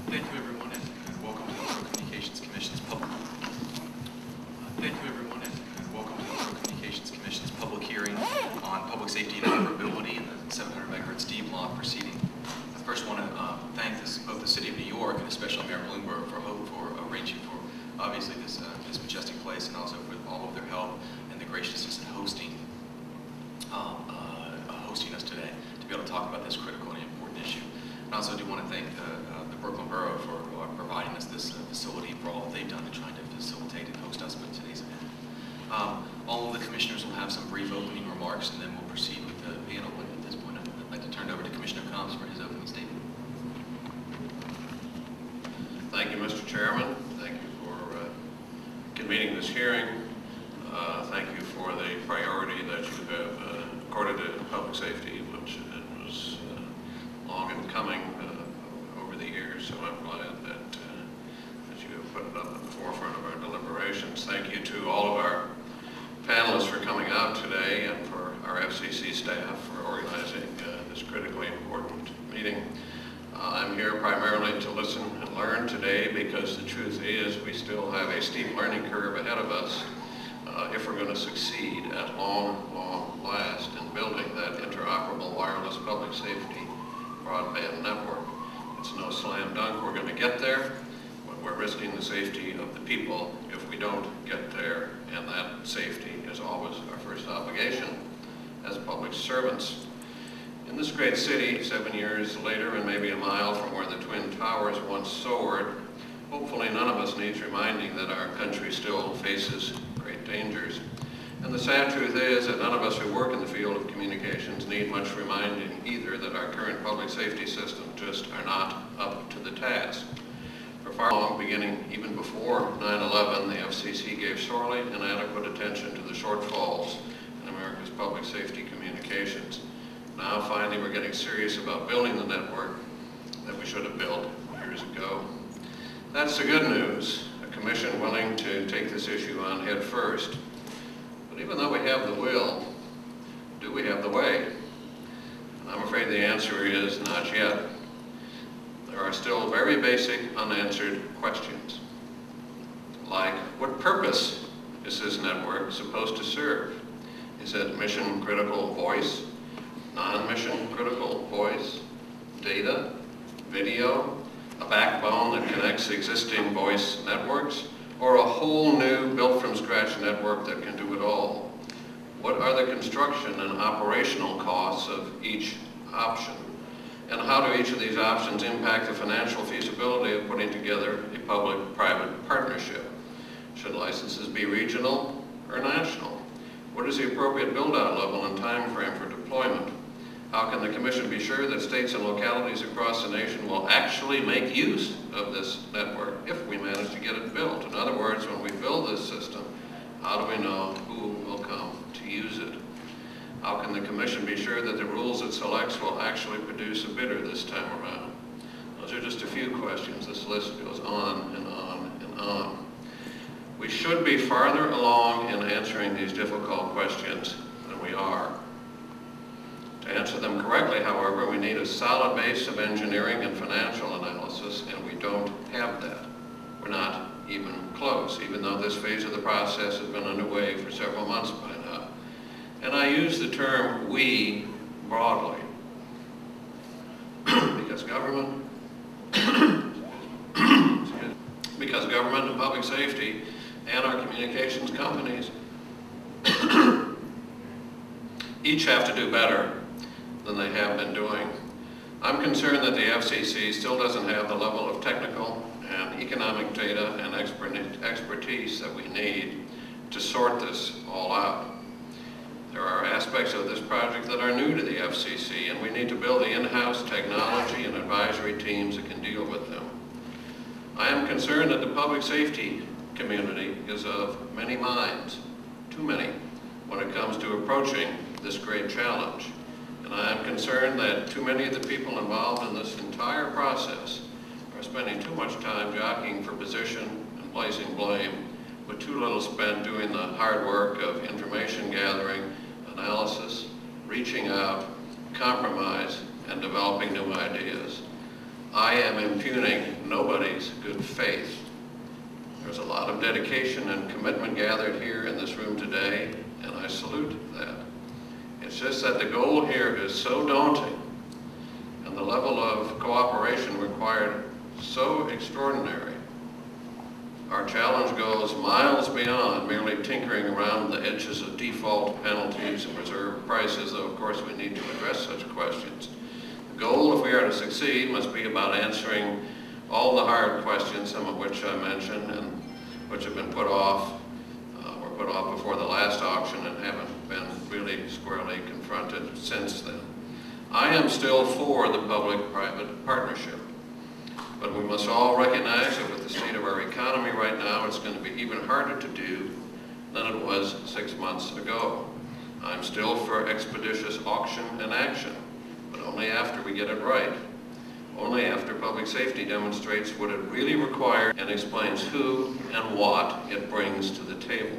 Thank you, everyone, and welcome to the Federal Communications Commission's public. Thank you, everyone, and welcome to the Federal Communications Commission's public hearing on public safety and operability in the 700 megahertz D block proceeding. I first want to thank both the City of New York and especially Mayor Bloomberg for arranging for obviously this majestic place, and also for all of their help and the graciousness in hosting us today to be able to talk about this critical and important issue. And I also do want to thank the Brooklyn Borough for providing us this facility, for all that they've done in trying to facilitate and host us for today's event. All of the commissioners will have some brief opening remarks, and then we'll proceed with the panel. But at this point, I'd like to turn it over to Commissioner Combs for his opening statement. Thank you, Mr. Chairman. Thank you for convening this hearing. Thank you for the priority that you have accorded to public safety, which was long in coming over the years. So I'm glad that you have put it up at the forefront of our deliberations. Thank you to all of our panelists for coming out today, and for our FCC staff for organizing this critically important meeting. I'm here primarily to listen and learn today, because the truth is we still have a steep learning curve ahead of us if we're going to succeed at long last in building that interoperable wireless public safety broadband network. It's no slam dunk we're going to get there, but we're risking the safety of the people if we don't get there, and that safety is always our first obligation as public servants. In this great city, 7 years later and maybe a mile from where the Twin Towers once soared, hopefully none of us needs reminding that our country still faces great dangers. And the sad truth is that none of us who work in the field of communications need much reminding either that our current public safety systems just are not up to the task. For far long, beginning even before 9/11, the FCC gave sorely inadequate attention to the shortfalls in America's public safety communications. Now finally we're getting serious about building the network that we should have built years ago. That's the good news, a commission willing to take this issue on head first. But even though we have the will, do we have the way? And I'm afraid the answer is not yet. There are still very basic unanswered questions, like what purpose is this network supposed to serve? Is it mission critical voice, non-mission critical voice, data, video, a backbone that connects existing voice networks, or a whole new built-from-scratch network that can do it all? What are the construction and operational costs of each option? And how do each of these options impact the financial feasibility of putting together a public-private partnership? Should licenses be regional or national? What is the appropriate build-out level and time frame for deployment? How can the Commission be sure that states and localities across the nation will actually make use of this network if we manage to get it built? In other words, when we build this system, how do we know who will come to use it? How can the Commission be sure that the rules it selects will actually produce a bidder this time around? Those are just a few questions. This list goes on and on and on. We should be farther along in answering these difficult questions than we are. To answer them correctly, however, we need a solid base of engineering and financial analysis, and we don't have that. We're not even close, even though this phase of the process has been underway for several months by now. And I use the term "we" broadly, because government and public safety and our communications companies each have to do better than they have been doing. I'm concerned that the FCC still doesn't have the level of technical and economic data and expertise that we need to sort this all out. There are aspects of this project that are new to the FCC, and we need to build the in-house technology and advisory teams that can deal with them. I am concerned that the public safety community is of many minds, too many, when it comes to approaching this great challenge. And I am concerned that too many of the people involved in this entire process are spending too much time jockeying for position and placing blame, with too little spent doing the hard work of information gathering, analysis, reaching out, compromise, and developing new ideas. I am impugning nobody's good faith. There's a lot of dedication and commitment gathered here in this room today, and I salute that. It's just that the goal here is so daunting, and the level of cooperation required so extraordinary. Our challenge goes miles beyond merely tinkering around the edges of default penalties and reserve prices, though of course we need to address such questions. The goal, if we are to succeed, must be about answering all the hard questions, some of which I mentioned and which have been put off, were put off before the last auction and haven't been really squarely confronted since then. I am still for the public-private partnership, but we must all recognize that with the state of our economy right now, it's going to be even harder to do than it was 6 months ago. I'm still for expeditious auction and action, but only after we get it right. Only after public safety demonstrates what it really requires and explains who and what it brings to the table.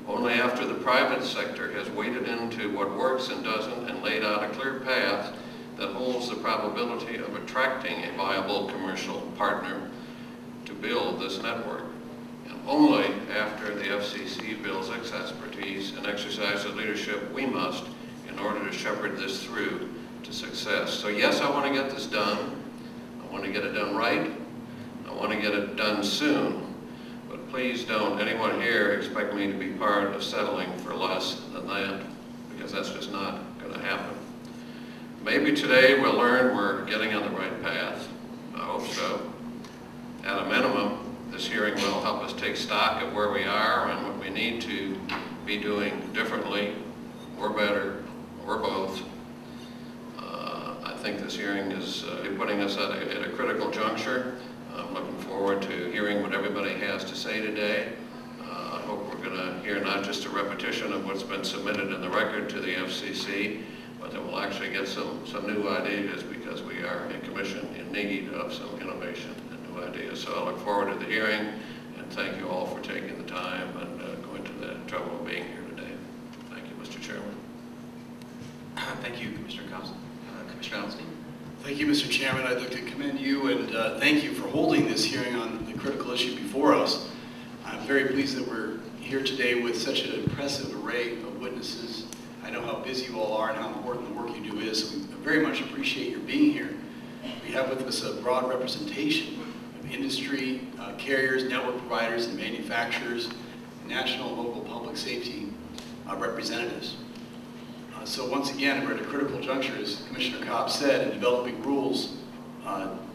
Only after the private sector has waded into what works and doesn't and laid out a clear path that holds the probability of attracting a viable commercial partner to build this network. And only after the FCC builds its expertise and exercises leadership we must in order to shepherd this through to success. So yes, I want to get this done. I want to get it done right. I want to get it done soon. But please don't anyone here expect me to be part of settling for less than that, because that's just not going to happen. Maybe today we'll learn we're getting on the right path. I hope so. At a minimum, this hearing will help us take stock of where we are and what we need to be doing differently or better or both. I think this hearing is putting us at a critical juncture. I'm looking forward to hearing what everybody has to say today. I hope we're going to hear not just a repetition of what's been submitted in the record to the FCC, but that we'll actually get some new ideas, because we are a commission in need of some innovation and new ideas. So I look forward to the hearing, and thank you all for taking the time and going to the trouble of being here today. Thank you, Mr. Chairman. Thank you, Commissioner Cobbs. Commissioner Allenstein. Thank you, Mr. Chairman. I'd like to commend you and thank you for holding this hearing on the critical issue before us. I'm very pleased that we're here today with such an impressive array of witnesses. I know how busy you all are and how important the work you do is, so we very much appreciate your being here. We have with us a broad representation of industry, carriers, network providers, and manufacturers, national and local public safety representatives. So once again, we're at a critical juncture, as Commissioner Cobb said, in developing rules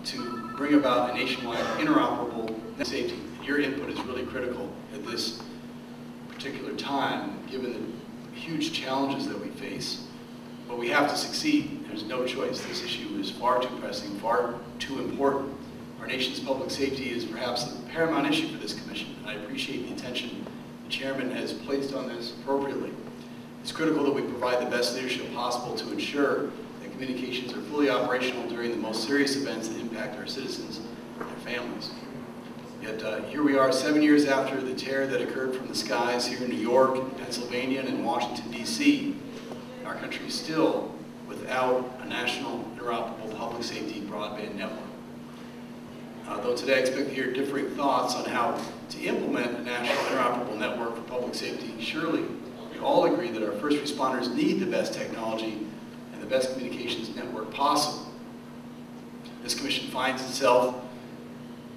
to bring about a nationwide interoperable safety. Your input is really critical at this particular time, given the huge challenges that we face. But we have to succeed. There's no choice. This issue is far too pressing, far too important. Our nation's public safety is perhaps the paramount issue for this commission, and I appreciate the attention the chairman has placed on this appropriately. It's critical that we provide the best leadership possible to ensure that communications are fully operational during the most serious events that impact our citizens and their families. Yet here we are 7 years after the terror that occurred from the skies here in New York, in Pennsylvania, and in Washington, D.C. Our country is still without a national interoperable public safety broadband network. Though today I expect to hear differing thoughts on how to implement a national interoperable network for public safety, surely we all agree that our first responders need the best technology and the best communications network possible. This commission finds itself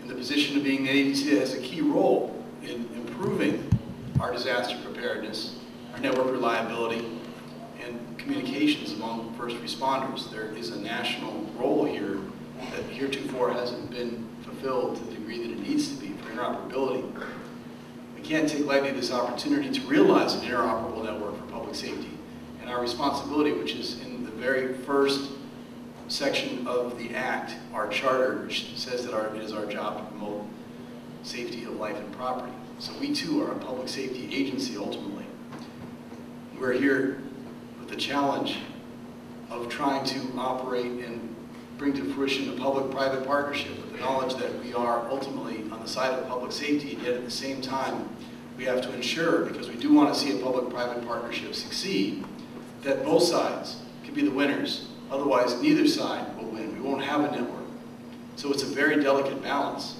in the position of being the agency that has a key role in improving our disaster preparedness, our network reliability, and communications among first responders. There is a national role here that heretofore hasn't been fulfilled to the degree that it needs to be for interoperability. We can't take lightly this opportunity to realize an interoperable network for public safety, and our responsibility, which is in the very first section of the Act, our charter, which says that it is our job to promote safety of life and property. So we too are a public safety agency ultimately. We're here with the challenge of trying to operate and bring to fruition a public-private partnership with the knowledge that we are ultimately on the side of public safety, and yet at the same time we have to ensure, because we do want to see a public-private partnership succeed, that both sides can be the winners. Otherwise, neither side will win. We won't have a network. So it's a very delicate balance.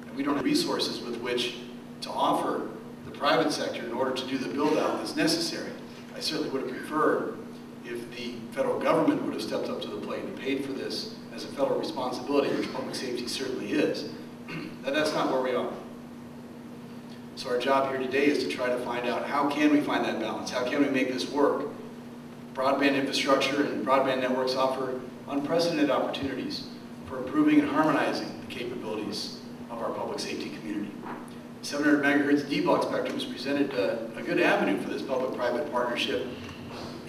And we don't have resources with which to offer the private sector in order to do the build-out that's necessary. I certainly would have preferred if the federal government would have stepped up to the plate and paid for this as a federal responsibility, which public safety certainly is. And that's not where we are. So our job here today is to try to find out how can we find that balance? How can we make this work? Broadband infrastructure and broadband networks offer unprecedented opportunities for improving and harmonizing the capabilities of our public safety community. 700 megahertz D-block spectrum has presented a good avenue for this public-private partnership,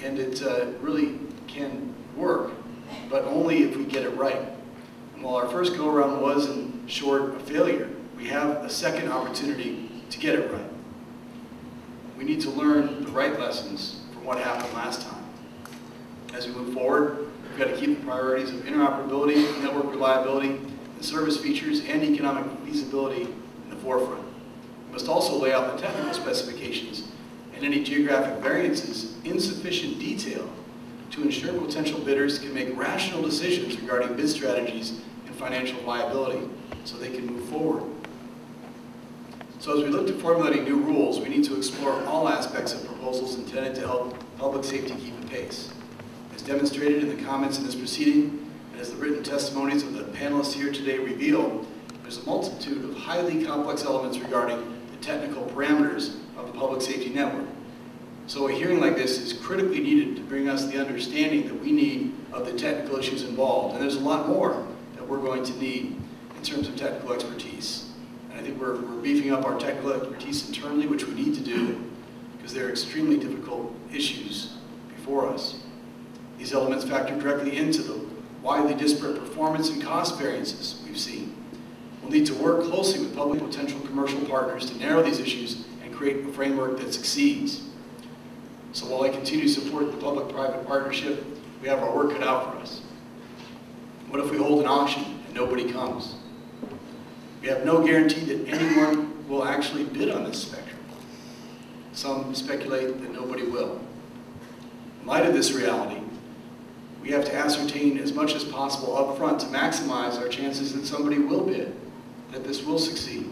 and it really can work, but only if we get it right. And while our first go-around was, in short, a failure, we have a second opportunity to get it right. We need to learn the right lessons from what happened last time. As we move forward, we've got to keep the priorities of interoperability, network reliability, and service features and economic feasibility in the forefront. We must also lay out the technical specifications and any geographic variances in sufficient detail to ensure potential bidders can make rational decisions regarding bid strategies and financial viability so they can move forward. So as we look to formulating new rules, we need to explore all aspects of proposals intended to help public safety keep pace. As demonstrated in the comments in this proceeding, and as the written testimonies of the panelists here today reveal, there's a multitude of highly complex elements regarding the technical parameters of the public safety network. So a hearing like this is critically needed to bring us the understanding that we need of the technical issues involved. And there's a lot more that we're going to need in terms of technical expertise. And I think we're beefing up our technical expertise internally, which we need to do, because they're extremely difficult issues before us. These elements factor directly into the widely disparate performance and cost variances we've seen. We'll need to work closely with public and potential commercial partners to narrow these issues and create a framework that succeeds. So while I continue to support the public-private partnership, we have our work cut out for us. What if we hold an auction and nobody comes? We have no guarantee that anyone will actually bid on this spectrum. Some speculate that nobody will. In light of this reality, we have to ascertain as much as possible up front to maximize our chances that somebody will bid, that this will succeed.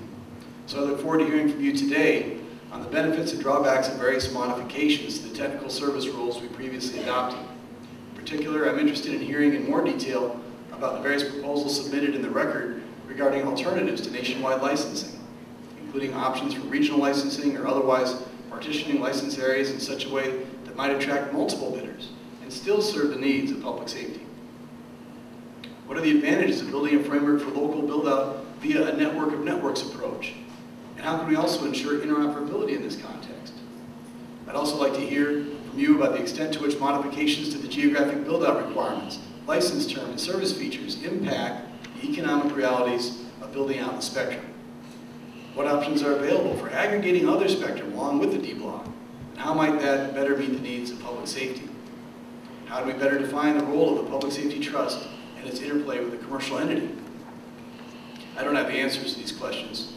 So I look forward to hearing from you today on the benefits and drawbacks of various modifications to the technical service rules we previously adopted. In particular, I'm interested in hearing in more detail about the various proposals submitted in the record regarding alternatives to nationwide licensing, including options for regional licensing or otherwise partitioning license areas in such a way that might attract multiple bidders and still serve the needs of public safety. What are the advantages of building a framework for local build-out via a network of networks approach? And how can we also ensure interoperability in this context? I'd also like to hear from you about the extent to which modifications to the geographic build-out requirements, license term, and service features impact the economic realities of building out the spectrum. What options are available for aggregating other spectrum along with the D-block? And how might that better meet the needs of public safety? How do we better define the role of the Public Safety Trust and its interplay with the commercial entity? I don't have the answers to these questions,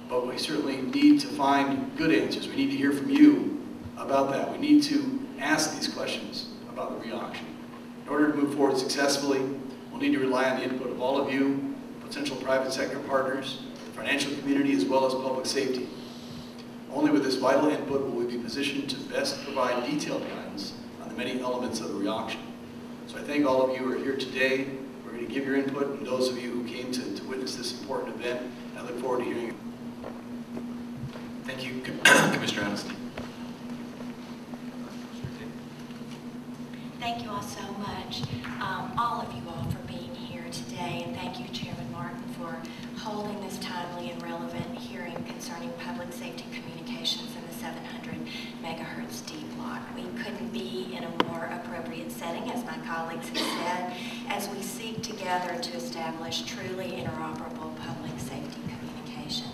but we certainly need to find good answers. We need to hear from you about that. We need to ask these questions about the re-auction. In order to move forward successfully, we'll need to rely on the input of all of you, potential private sector partners, the financial community, as well as public safety. Only with this vital input will we be positioned to best provide detailed guidance on the many elements of the re-auction. So I thank all of you who are here today. We're going to give your input, and those of you who came to witness this important event. I look forward to hearing you. Thank you, Commissioner Aniston. Thank you all so much, all of you all, for being here today, and thank you, Chairman Martin, for holding this timely and relevant hearing concerning public safety communications in the 700 megahertz D block. We couldn't be in a more appropriate setting, as my colleagues have said, as we seek together to establish truly interoperable public safety communications.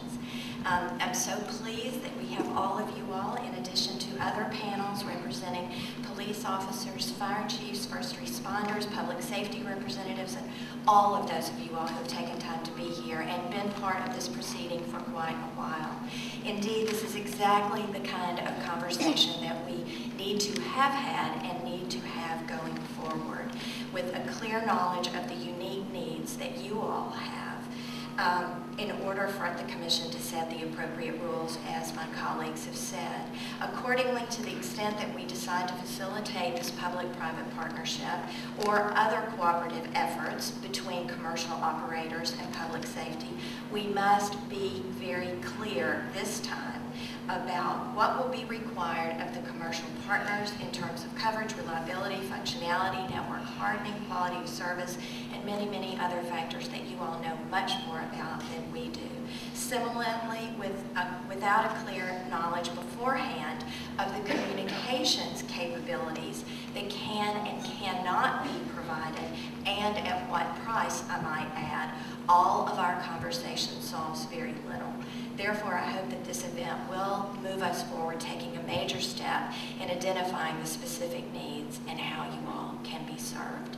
I'm so pleased that we have all of you all, in addition to other panels representing police officers, fire chiefs, first responders, public safety representatives, and all of those of you all who have taken time to be here and been part of this proceeding for quite a while. Indeed, this is exactly the kind of conversation that we need to have had and need to have going forward, with a clear knowledge of the unique needs that you all have in order for the Commission to set the appropriate rules, as my colleagues have said. Accordingly, to the extent that we decide to facilitate this public-private partnership or other cooperative efforts between commercial operators and public safety, we must be very clear this time about what will be required of the commercial partners in terms of coverage, reliability, functionality, network hardening, quality of service, and many, many other factors that you all know much more about than we do. Similarly, without a clear knowledge beforehand of the communications capabilities that can and cannot be provided, and at what price, I might add, all of our conversation solves very little. Therefore, I hope that this event will move us forward, taking a major step in identifying the specific needs and how you all can be served.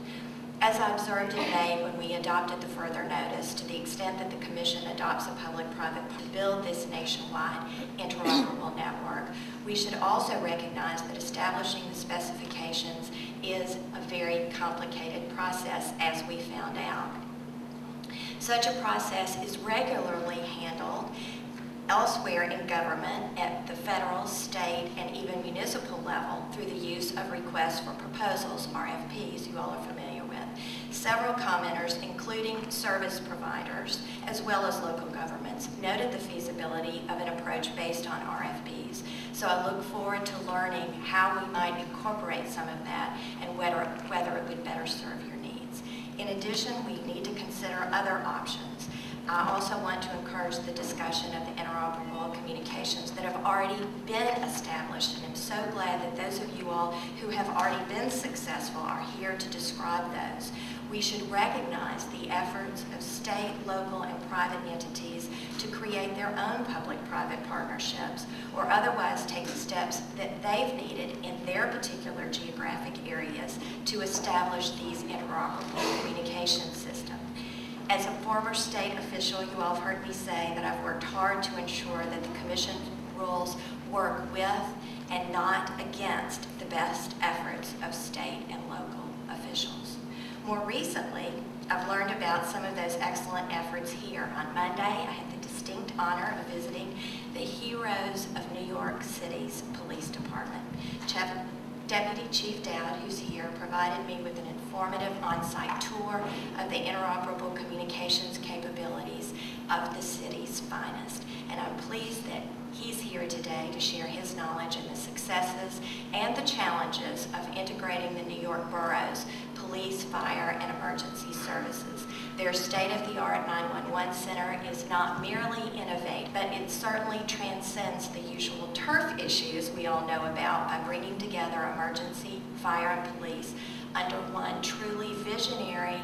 As I observed in May when we adopted the further notice, to the extent that the Commission adopts a public-private to build this nationwide interoperable network, we should also recognize that establishing the specifications is a very complicated process, as we found out. Such a process is regularly handled elsewhere in government at the federal, state, and even municipal level through the use of requests for proposals, RFPs, you all are familiar with. Several commenters, including service providers, as well as local governments, noted the feasibility of an approach based on RFPs. So I look forward to learning how we might incorporate some of that and whether it would better serve your needs. In addition, we need to consider other options. I also want to encourage the discussion of the interoperable communications that have already been established, and I'm so glad that those of you all who have already been successful are here to describe those. We should recognize the efforts of state, local, and private entities to create their own public-private partnerships or otherwise take the steps that they've needed in their particular geographic areas to establish these interoperable communication systems. As a former state official, you all have heard me say that I've worked hard to ensure that the Commission rules work with and not against the best efforts of state and local officials. More recently, I've learned about some of those excellent efforts here. On Monday, I had the distinct honor of visiting the heroes of New York City's police department. Deputy Chief Dowd, who's here, provided me with an informative on-site tour of the interoperable communications capabilities of the city's finest. And I'm pleased that he's here today to share his knowledge and the successes and the challenges of integrating the New York boroughs, police, fire, and emergency services. Their state-of-the-art 911 center is not merely innovative, but it certainly transcends the usual turf issues we all know about by bringing together emergency, fire, and police under one truly visionary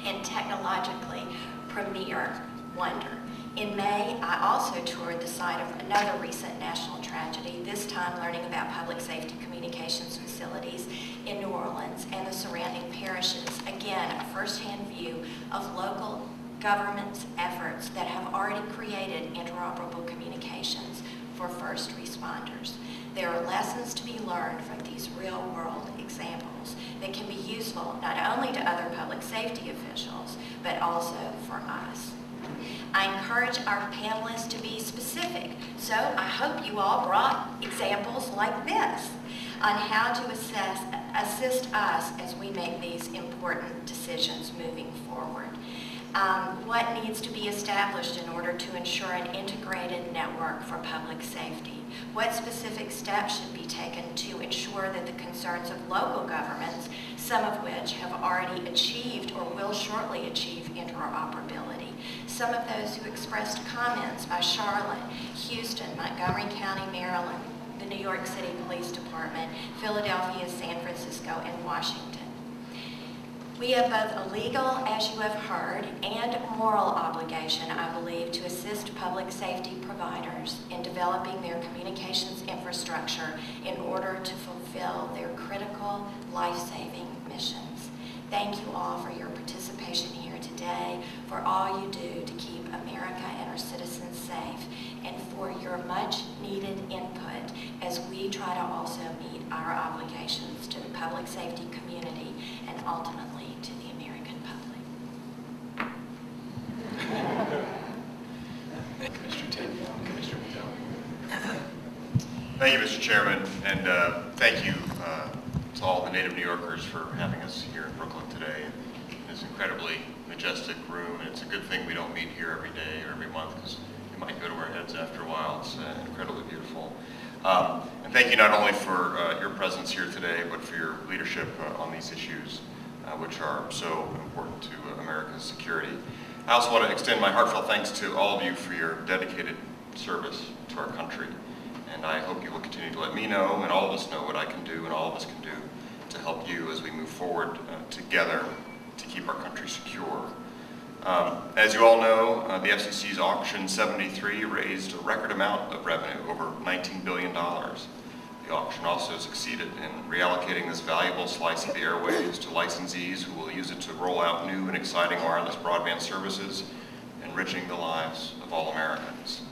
and technologically premier wonder. In May, I also toured the site of another recent national tragedy, this time learning about public safety communications facilities in New Orleans and the surrounding parishes. Again, a first-hand view of local government's efforts that have already created interoperable communications for first responders. There are lessons to be learned from these real-world examples that can be useful not only to other public safety officials, but also for us. I encourage our panelists to be specific, so I hope you all brought examples like this on how to assist us as we make these important decisions moving forward. What needs to be established in order to ensure an integrated network for public safety? What specific steps should be taken to ensure that the concerns of local governments, some of which have already achieved or will shortly achieve interoperability? Some of those who expressed comments by Charlotte, Houston, Montgomery County, Maryland, the New York City Police Department, Philadelphia, San Francisco, and Washington. We have both a legal, as you have heard, and moral obligation, I believe, to assist public safety providers in developing their communications infrastructure in order to fulfill their critical life-saving missions. Thank you all for your participation here today, for all you do to keep America and our citizens safe, and for your much-needed input as we try to also meet our obligations to the public safety community and ultimately to the American public. Thank you, Mr. Chairman, and thank you to all the native New Yorkers for having us here in Brooklyn today. It's an incredibly majestic room, and it's a good thing we don't meet here every day or every month, because it might go to our heads after a while. It's incredibly beautiful. And thank you not only for your presence here today, but for your leadership on these issues, which are so important to America's security. I also want to extend my heartfelt thanks to all of you for your dedicated service to our country. And I hope you will continue to let me know, and all of us know, what I can do and all of us can do to help you as we move forward together to keep our country secure. As you all know, the FCC's Auction 73 raised a record amount of revenue, over $19 billion. The auction also succeeded in reallocating this valuable slice of the airwaves to licensees who will use it to roll out new and exciting wireless broadband services, enriching the lives of all Americans.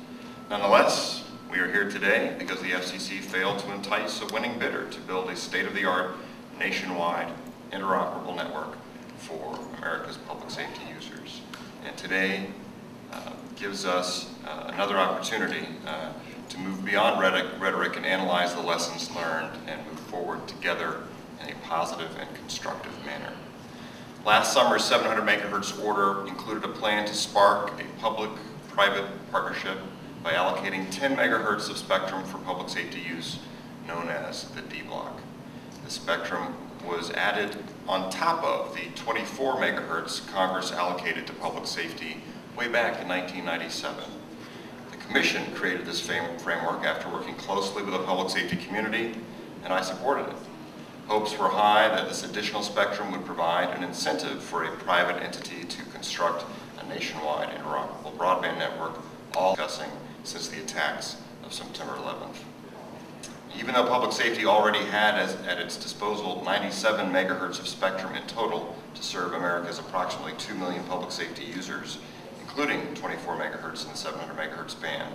Nonetheless, we are here today because the FCC failed to entice a winning bidder to build a state-of-the-art, nationwide, interoperable network for America's public safety users. And today gives us another opportunity to move beyond rhetoric and analyze the lessons learned and move forward together in a positive and constructive manner. Last summer's 700 megahertz order included a plan to spark a public-private partnership by allocating 10 megahertz of spectrum for public safety use, known as the D block. The spectrum was added on top of the 24 megahertz Congress allocated to public safety way back in 1997. The Commission created this framework after working closely with the public safety community, and I supported it. Hopes were high that this additional spectrum would provide an incentive for a private entity to construct a nationwide interoperable broadband network, all discussing since the attacks of September 11th. Even though public safety already had at its disposal 97 megahertz of spectrum in total to serve America's approximately 2 million public safety users, including 24 megahertz in the 700 megahertz band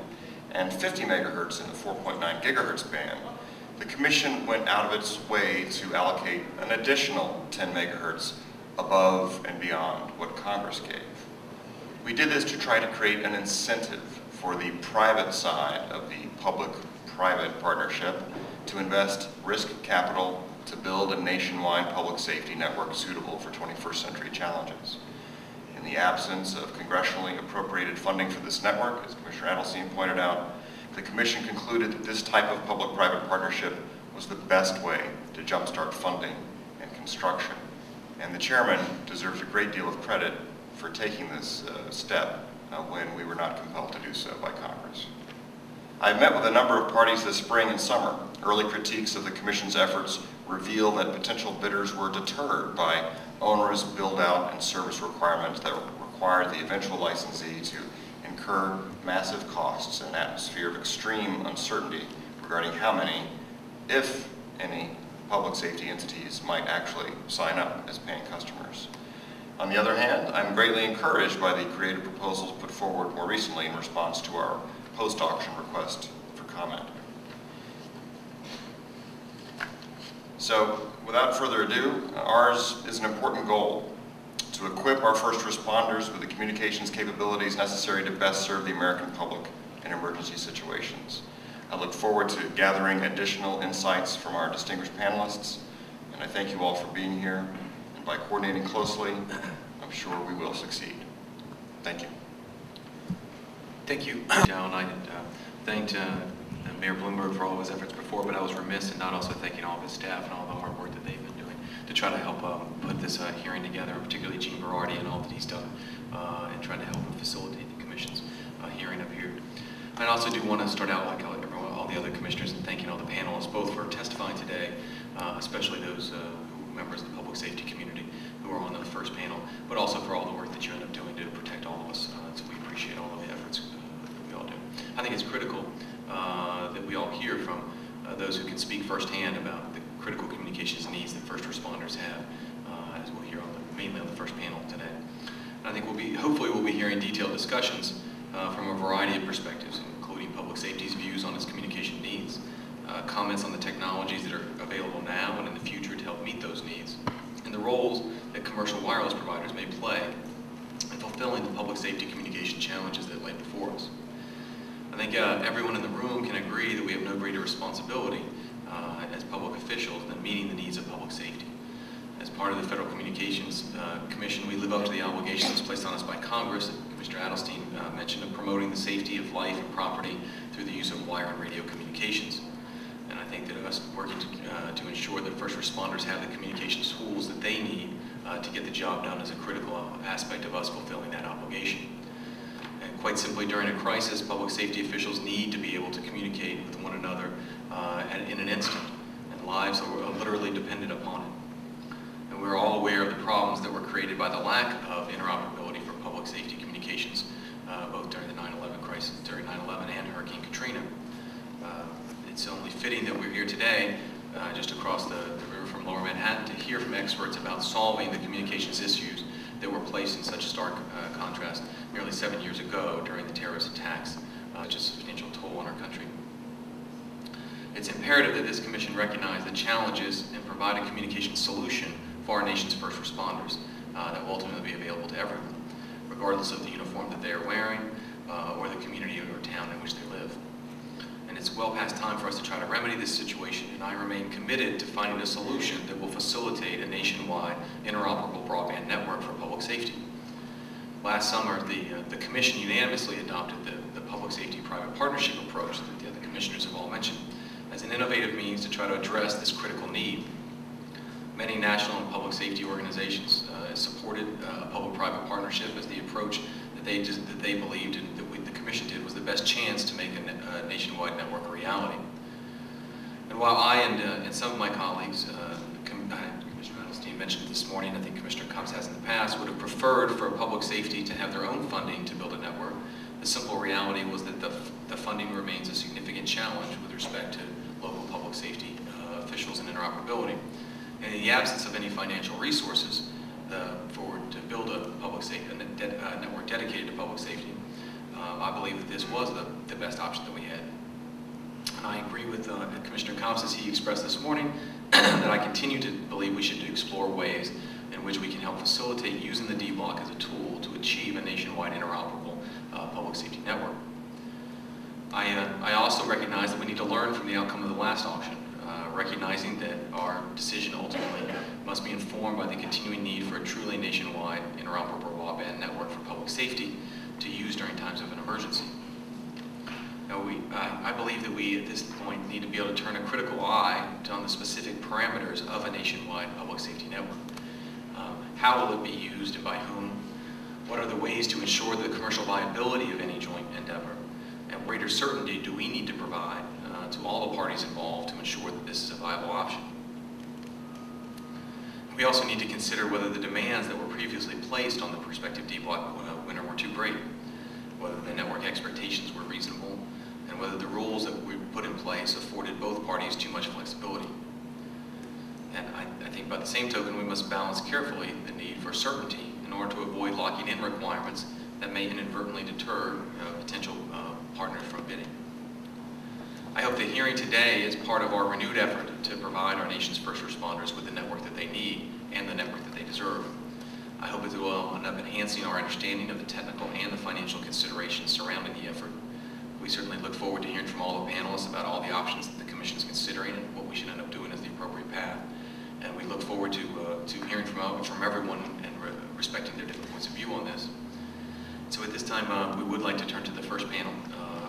and 50 megahertz in the 4.9 gigahertz band, the Commission went out of its way to allocate an additional 10 megahertz above and beyond what Congress gave. We did this to try to create an incentive for the private side of the public-private partnership to invest risk capital to build a nationwide public safety network suitable for 21st century challenges. In the absence of congressionally appropriated funding for this network, as Commissioner Adelstein pointed out, the Commission concluded that this type of public-private partnership was the best way to jumpstart funding and construction. And the Chairman deserves a great deal of credit for taking this step when we were not compelled to do so by Congress. I've met with a number of parties this spring and summer. Early critiques of the Commission's efforts reveal that potential bidders were deterred by onerous build-out and service requirements that required the eventual licensee to incur massive costs in an atmosphere of extreme uncertainty regarding how many, if any, public safety entities might actually sign up as paying customers. On the other hand, I'm greatly encouraged by the creative proposals put forward more recently in response to our post-auction request for comment. So, without further ado, ours is an important goal: to equip our first responders with the communications capabilities necessary to best serve the American public in emergency situations. I look forward to gathering additional insights from our distinguished panelists, and I thank you all for being here. And by coordinating closely, I'm sure we will succeed. Thank you. Thank you. I thanked Mayor Bloomberg for all of his efforts before, but I was remiss in not also thanking all of his staff and all the hard work that they've been doing to try to help put this hearing together, and particularly Gene Berardi and all that he's done in trying to help facilitate the Commission's hearing up here. I also do want to start out, like all the other commissioners, in thanking all the panelists, both for testifying today, especially those members of the public safety community who are on the first panel, but also for all the work that you end up doing to protect all of us. So we appreciate all of the efforts that we all do. I think it's critical that we all hear from those who can speak firsthand about the critical communications needs that first responders have, as we'll hear mainly on the first panel today. And I think hopefully we'll be hearing detailed discussions from a variety of perspectives, including public safety's views on its communication needs, comments on the technologies that are available now and in the future to help meet those needs, and the roles that commercial wireless providers may play in fulfilling the public safety communication challenges that lay before us. think everyone in the room can agree that we have no greater responsibility as public officials than meeting the needs of public safety. As part of the Federal Communications Commission, we live up to the obligations placed on us by Congress, that Mr. Adelstein mentioned, of promoting the safety of life and property through the use of wire and radio communications. And I think that us working to ensure that first responders have the communications tools that they need to get the job done is a critical aspect of us fulfilling that obligation. And quite simply, during a crisis, public safety officials need to be able to communicate with one another in an instant, and lives are literally dependent upon it. And we're all aware of the problems that were created by the lack of interoperability for public safety communications, both during the 9/11 crisis, during 9/11 and Hurricane Katrina. It's only fitting that we're here today, just across the river from Lower Manhattan, to hear from experts about solving the communications issues that were placed in such stark contrast nearly 7 years ago during the terrorist attacks, which is a substantial toll on our country. It's imperative that this commission recognize the challenges and provide a communication solution for our nation's first responders that will ultimately be available to everyone, regardless of the uniform that they are wearing or the community or town in which they live. And it's well past time for us to try to remedy this situation, and I remain committed to finding a solution that will facilitate a nationwide interoperable broadband network for public safety. Last summer, the Commission unanimously adopted the public safety private partnership approach that the other commissioners have all mentioned as an innovative means to try to address this critical need. Many national and public safety organizations supported a public-private partnership as the approach that they believed and that the Commission did was the best chance to make a nationwide network a reality. And while I and some of my colleagues, Commissioner Adelstein mentioned this morning, I think Commissioner Cox has in the past, would have preferred for public safety to have their own funding to build a network, the simple reality was that the funding remains a significant challenge with respect to local public safety officials and interoperability. And in the absence of any financial resources to build a public safety network dedicated to public safety, I believe that this was the best option that we had. And I agree with Commissioner Cox as he expressed this morning that I continue to believe we should explore ways in which we can help facilitate using the D block as a tool to achieve a nationwide interoperable public safety network. I also recognize that we need to learn from the outcome of the last auction, recognizing that our decision ultimately must be informed by the continuing need for a truly nationwide interoperable broadband network for public safety to use during times of an emergency. Now, I believe that we, at this point, need to be able to turn a critical eye on the specific parameters of a nationwide public safety network. How will it be used and by whom? What are the ways to ensure the commercial viability of any joint endeavor? And greater certainty do we need to provide to all the parties involved to ensure that this is a viable option? We also need to consider whether the demands that were previously placed on the prospective D block winner were too great, whether the network expectations were reasonable, and whether the rules that we put in place afforded both parties too much flexibility. And I think by the same token, we must balance carefully the need for certainty in order to avoid locking in requirements that may inadvertently deter potential partners from bidding. I hope the hearing today is part of our renewed effort to provide our nation's first responders with the network that they need and the network that they deserve. I hope it will end up enhancing our understanding of the technical and the financial considerations surrounding the effort. We certainly look forward to hearing from all the panelists about all the options that the Commission is considering and what we should end up doing as the appropriate path. And we look forward to hearing from everyone and respecting their different points of view on this. So at this time, we would like to turn to the first panel.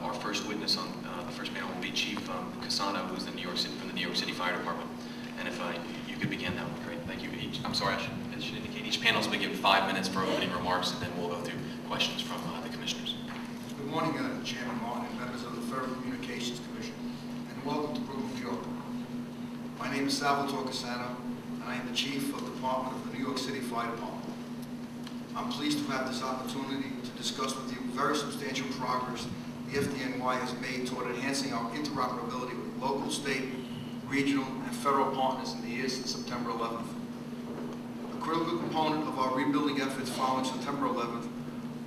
Our first witness on the first panel will be Chief Casano, who's from the New York City Fire Department. And if you could begin, that would be great. Thank you. I'm sorry, I should indicate each panel will be given 5 minutes for opening remarks, and then we'll go through questions from the commissioners. Good morning, Chairman Martin and members of the Federal Communications Commission, and welcome to Brooklyn, New York. My name is Salvatore Casano, and I am the Chief of the Department of the New York City Fire Department. I'm pleased to have this opportunity to discuss with you very substantial progress the FDNY has made toward enhancing our interoperability with local, state, regional, and federal partners in the years since September 11th. A critical component of our rebuilding efforts following September 11th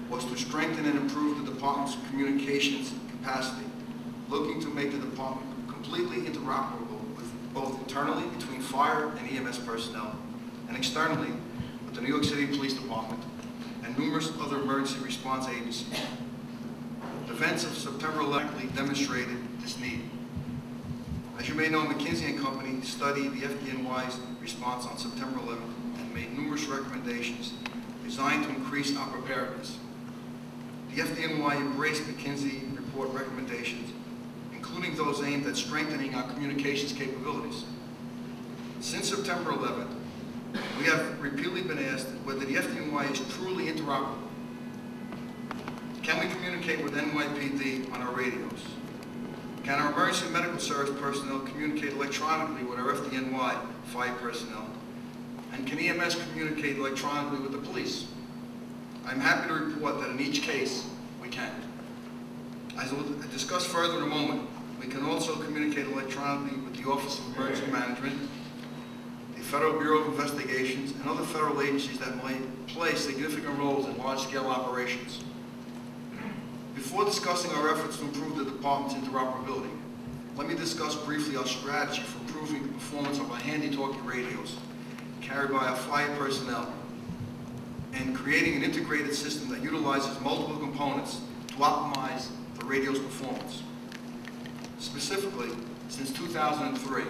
was to strengthen and improve the department's communications capacity, looking to make the department completely interoperable with both internally between fire and EMS personnel and externally with the New York City Police Department and numerous other emergency response agencies. The events of September 11th demonstrated this need. As you may know, McKinsey & Company studied the FDNY's response on September 11th and made numerous recommendations designed to increase our preparedness. The FDNY embraced McKinsey report recommendations, including those aimed at strengthening our communications capabilities. Since September 11th, we have repeatedly been asked whether the FDNY is truly interoperable. Can we communicate with NYPD on our radios? Can our emergency medical service personnel communicate electronically with our FDNY fire personnel? And can EMS communicate electronically with the police? I'm happy to report that in each case, we can. As we'll discuss further in a moment, we can also communicate electronically with the Office of Emergency Management, the Federal Bureau of Investigations, and other federal agencies that might play significant roles in large-scale operations. Before discussing our efforts to improve the department's interoperability, let me discuss briefly our strategy for improving the performance of our handy-talkie radios carried by our fire personnel and creating an integrated system that utilizes multiple components to optimize the radio's performance. Specifically, since 2003,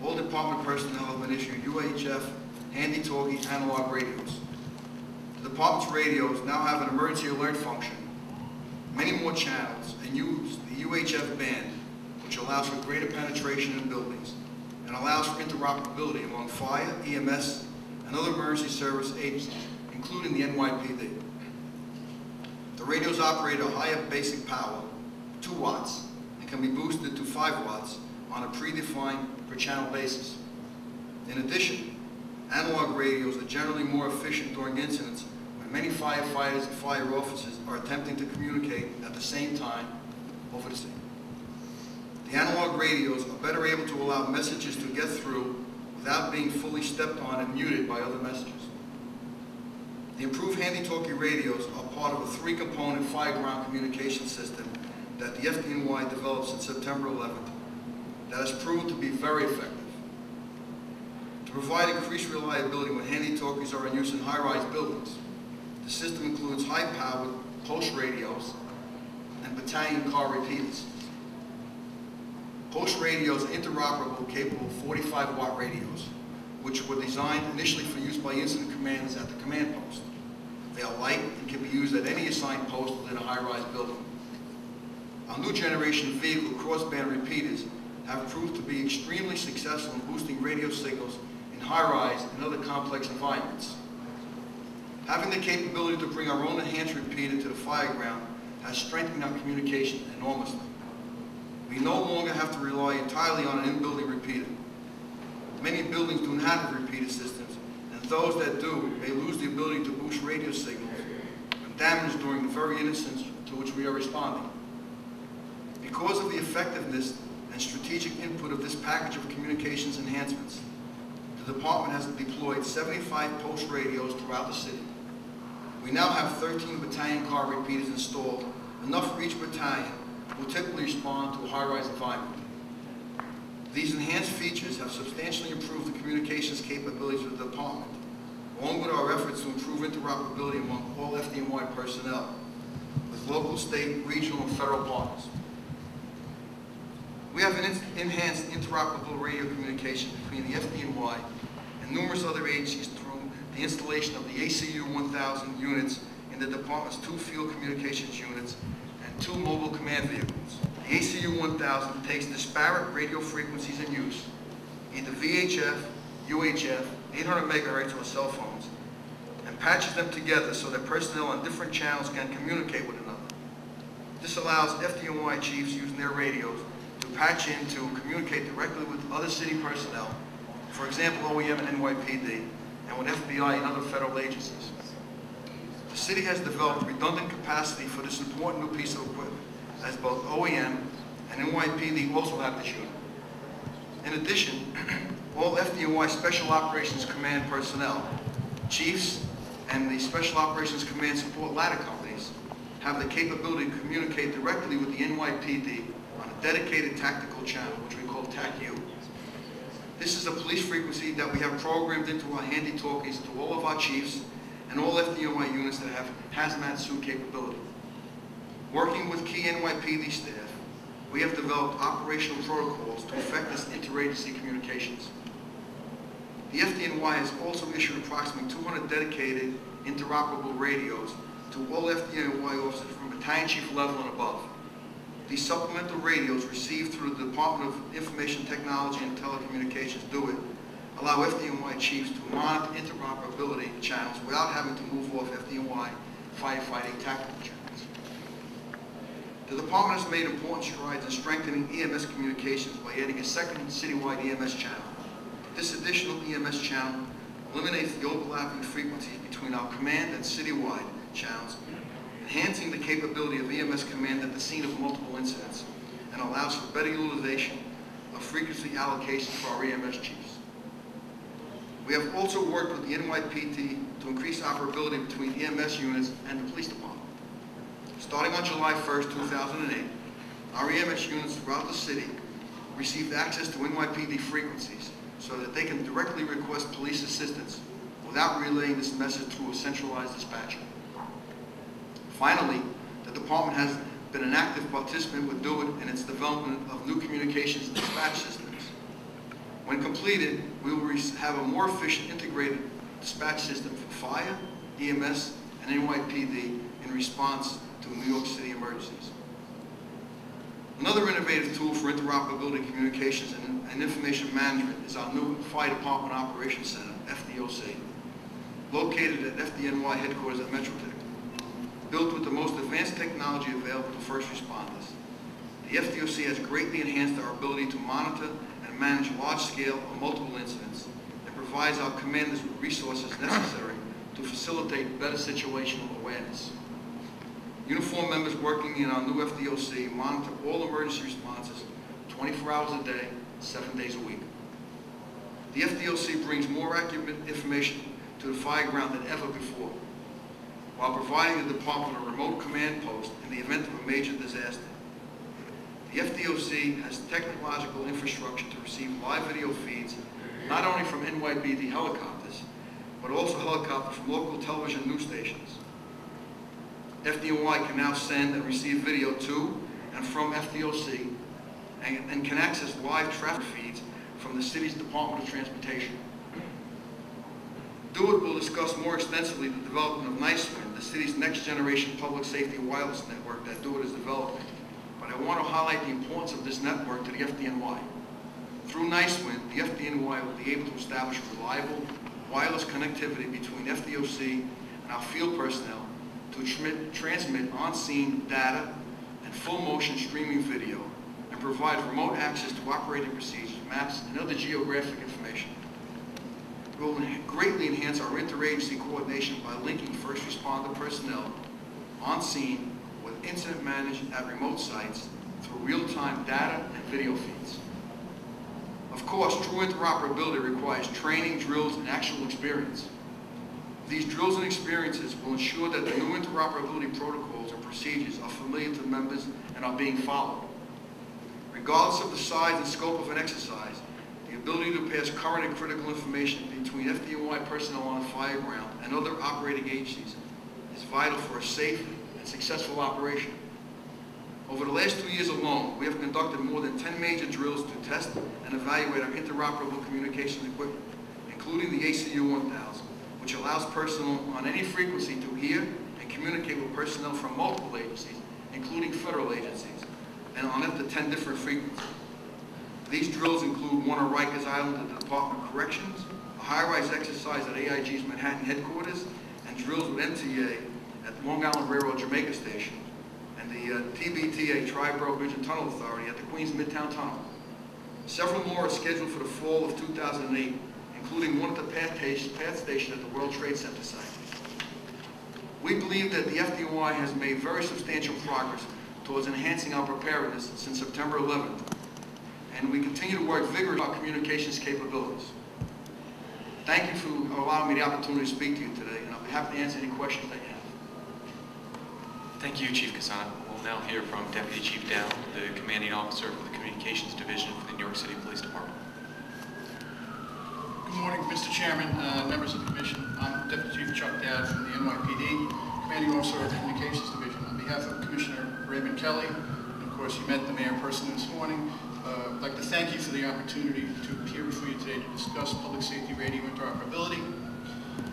all department personnel have been issued UHF handy-talkie analog radios. The department's radios now have an emergency alert function, many more channels, and use the UHF band, which allows for greater penetration in buildings and allows for interoperability among fire, EMS, and other emergency service agencies, including the NYPD. The radios operate at a higher basic power, 2 watts, and can be boosted to 5 watts on a predefined per-channel basis. In addition, analog radios are generally more efficient during incidents when many firefighters and fire officers are attempting to communicate at the same time over the scene. The analog radios are better able to allow messages to get through without being fully stepped on and muted by other messages. The improved handy-talkie radios are part of a 3-component fire-ground communication system that the FDNY developed since September 11th that has proven to be very effective. To provide increased reliability when handy-talkies are in use in high-rise buildings, the system includes high-powered post radios and battalion car repeaters. Post radios are interoperable, capable of 45-watt radios, which were designed initially for use by incident commanders at the command post. They are light and can be used at any assigned post within a high-rise building. Our new generation vehicle crossband repeaters have proved to be extremely successful in boosting radio signals in high-rise and other complex environments. Having the capability to bring our own enhanced repeater to the fire ground has strengthened our communication enormously. We no longer have to rely entirely on an in-building repeater. Many buildings do not have repeater systems, and those that do may lose the ability to boost radio signals and damage during the very incidents to which we are responding. Because of the effectiveness and strategic input of this package of communications enhancements, the department has deployed 75 post radios throughout the city. We now have 13 battalion car repeaters installed, enough for each battalion who typically respond to a high-rise environment. These enhanced features have substantially improved the communications capabilities of the department, along with our efforts to improve interoperability among all FDNY personnel with local, state, regional, and federal partners. We have an enhanced interoperable radio communication between the FDNY and numerous other agencies through the installation of the ACU 1000 units in the department's 2 field communications units and 2 mobile command vehicles. The ACU 1000 takes disparate radio frequencies in use, either VHF, UHF, 800 megahertz, or cell phones, and patches them together so that personnel on different channels can communicate with another. This allows FDNY chiefs using their radios to patch in to communicate directly with other city personnel, for example OEM and NYPD, and with FBI and other federal agencies. The city has developed redundant capacity for this important new piece of equipment, as both OEM and NYPD also have this unit. In addition, all FDNY Special Operations Command personnel, chiefs, and the Special Operations Command support ladder companies have the capability to communicate directly with the NYPD on a dedicated tactical channel, which we call TAC-U. This is a police frequency that we have programmed into our handy-talkies to all of our chiefs and all FDNY units that have hazmat suit capability. Working with key NYPD staff, we have developed operational protocols to effect this interagency communications. The FDNY has also issued approximately 200 dedicated interoperable radios to all FDNY officers from battalion chief level and above. These supplemental radios received through the Department of Information Technology and Telecommunications, DOIT, allow FDNY chiefs to monitor interoperability channels without having to move off FDNY firefighting tactical channels. The department has made important strides in strengthening EMS communications by adding a second citywide EMS channel. This additional EMS channel eliminates the overlapping frequencies between our command and citywide channels, enhancing the capability of EMS command at the scene of multiple incidents, and allows for better utilization of frequency allocation for our EMS chiefs. We have also worked with the NYPD to increase operability between EMS units and the police department. Starting on July 1st, 2008, our EMS units throughout the city received access to NYPD frequencies so that they can directly request police assistance without relaying this message to a centralized dispatcher. Finally, the department has been an active participant with DOIT in its development of new communications dispatch systems. When completed, we will have a more efficient integrated dispatch system for fire, EMS, and NYPD in response to New York City emergencies. Another innovative tool for interoperability communications and information management is our new Fire Department Operations Center, FDOC, located at FDNY headquarters at Metrotech. Built with the most advanced technology available to first responders, the FDOC has greatly enhanced our ability to monitor and manage large-scale or multiple incidents and provides our commanders with resources necessary to facilitate better situational awareness. Uniformed members working in our new FDOC monitor all emergency responses 24 hours a day, 7 days a week. The FDOC brings more accurate information to the fire ground than ever before, while providing the department a remote command post in the event of a major disaster. The FDOC has technological infrastructure to receive live video feeds not only from NYPD helicopters, but also helicopters from local television news stations. FDNY can now send and receive video to and from FDOC and can access live traffic feeds from the city's Department of Transportation. DOIT will discuss more extensively the development of NYC-part, the city's next generation public safety wireless network that DOIT is developing. But I want to highlight the importance of this network to the FDNY. Through NYC-part, the FDNY will be able to establish reliable wireless connectivity between FDOC and our field personnel to transmit on-scene data and full-motion streaming video and provide remote access to operating procedures, maps, and other geographic information. We will greatly enhance our interagency coordination by linking first responder personnel on scene with incident management at remote sites through real-time data and video feeds. Of course, true interoperability requires training, drills, and actual experience. These drills and experiences will ensure that the new interoperability protocols and procedures are familiar to members and are being followed. Regardless of the size and scope of an exercise, the ability to pass current and critical information between FDNY personnel on the fire ground and other operating agencies is vital for a safe and successful operation. Over the last 2 years alone, we have conducted more than 10 major drills to test and evaluate our interoperable communications equipment, including the ACU 1000, which allows personnel on any frequency to hear and communicate with personnel from multiple agencies, including federal agencies, and on up to 10 different frequencies. These drills include one on Rikers Island at the Department of Corrections, a high-rise exercise at AIG's Manhattan headquarters, and drills with MTA at the Long Island Railroad Jamaica Station, and the TBTA, Triborough Bridge and Tunnel Authority, at the Queens Midtown Tunnel. Several more are scheduled for the fall of 2008, including one at the Path Station at the World Trade Center site. We believe that the FDNY has made very substantial progress towards enhancing our preparedness since September 11th, and we continue to work vigorously on our communications capabilities. Thank you for allowing me the opportunity to speak to you today, and I'll be happy to answer any questions that you have. Thank you, Chief Kassan. We'll now hear from Deputy Chief Down, the Commanding Officer for the Communications Division for the New York City Police Department. Good morning, Mr. Chairman, members of the Commission. I'm Deputy Chief Chuck Dowd from the NYPD, Commanding Officer of the Communications Division. On behalf of Commissioner Kelly. And of course, you met the mayor in person this morning. I'd like to thank you for the opportunity to appear before you today to discuss public safety radio interoperability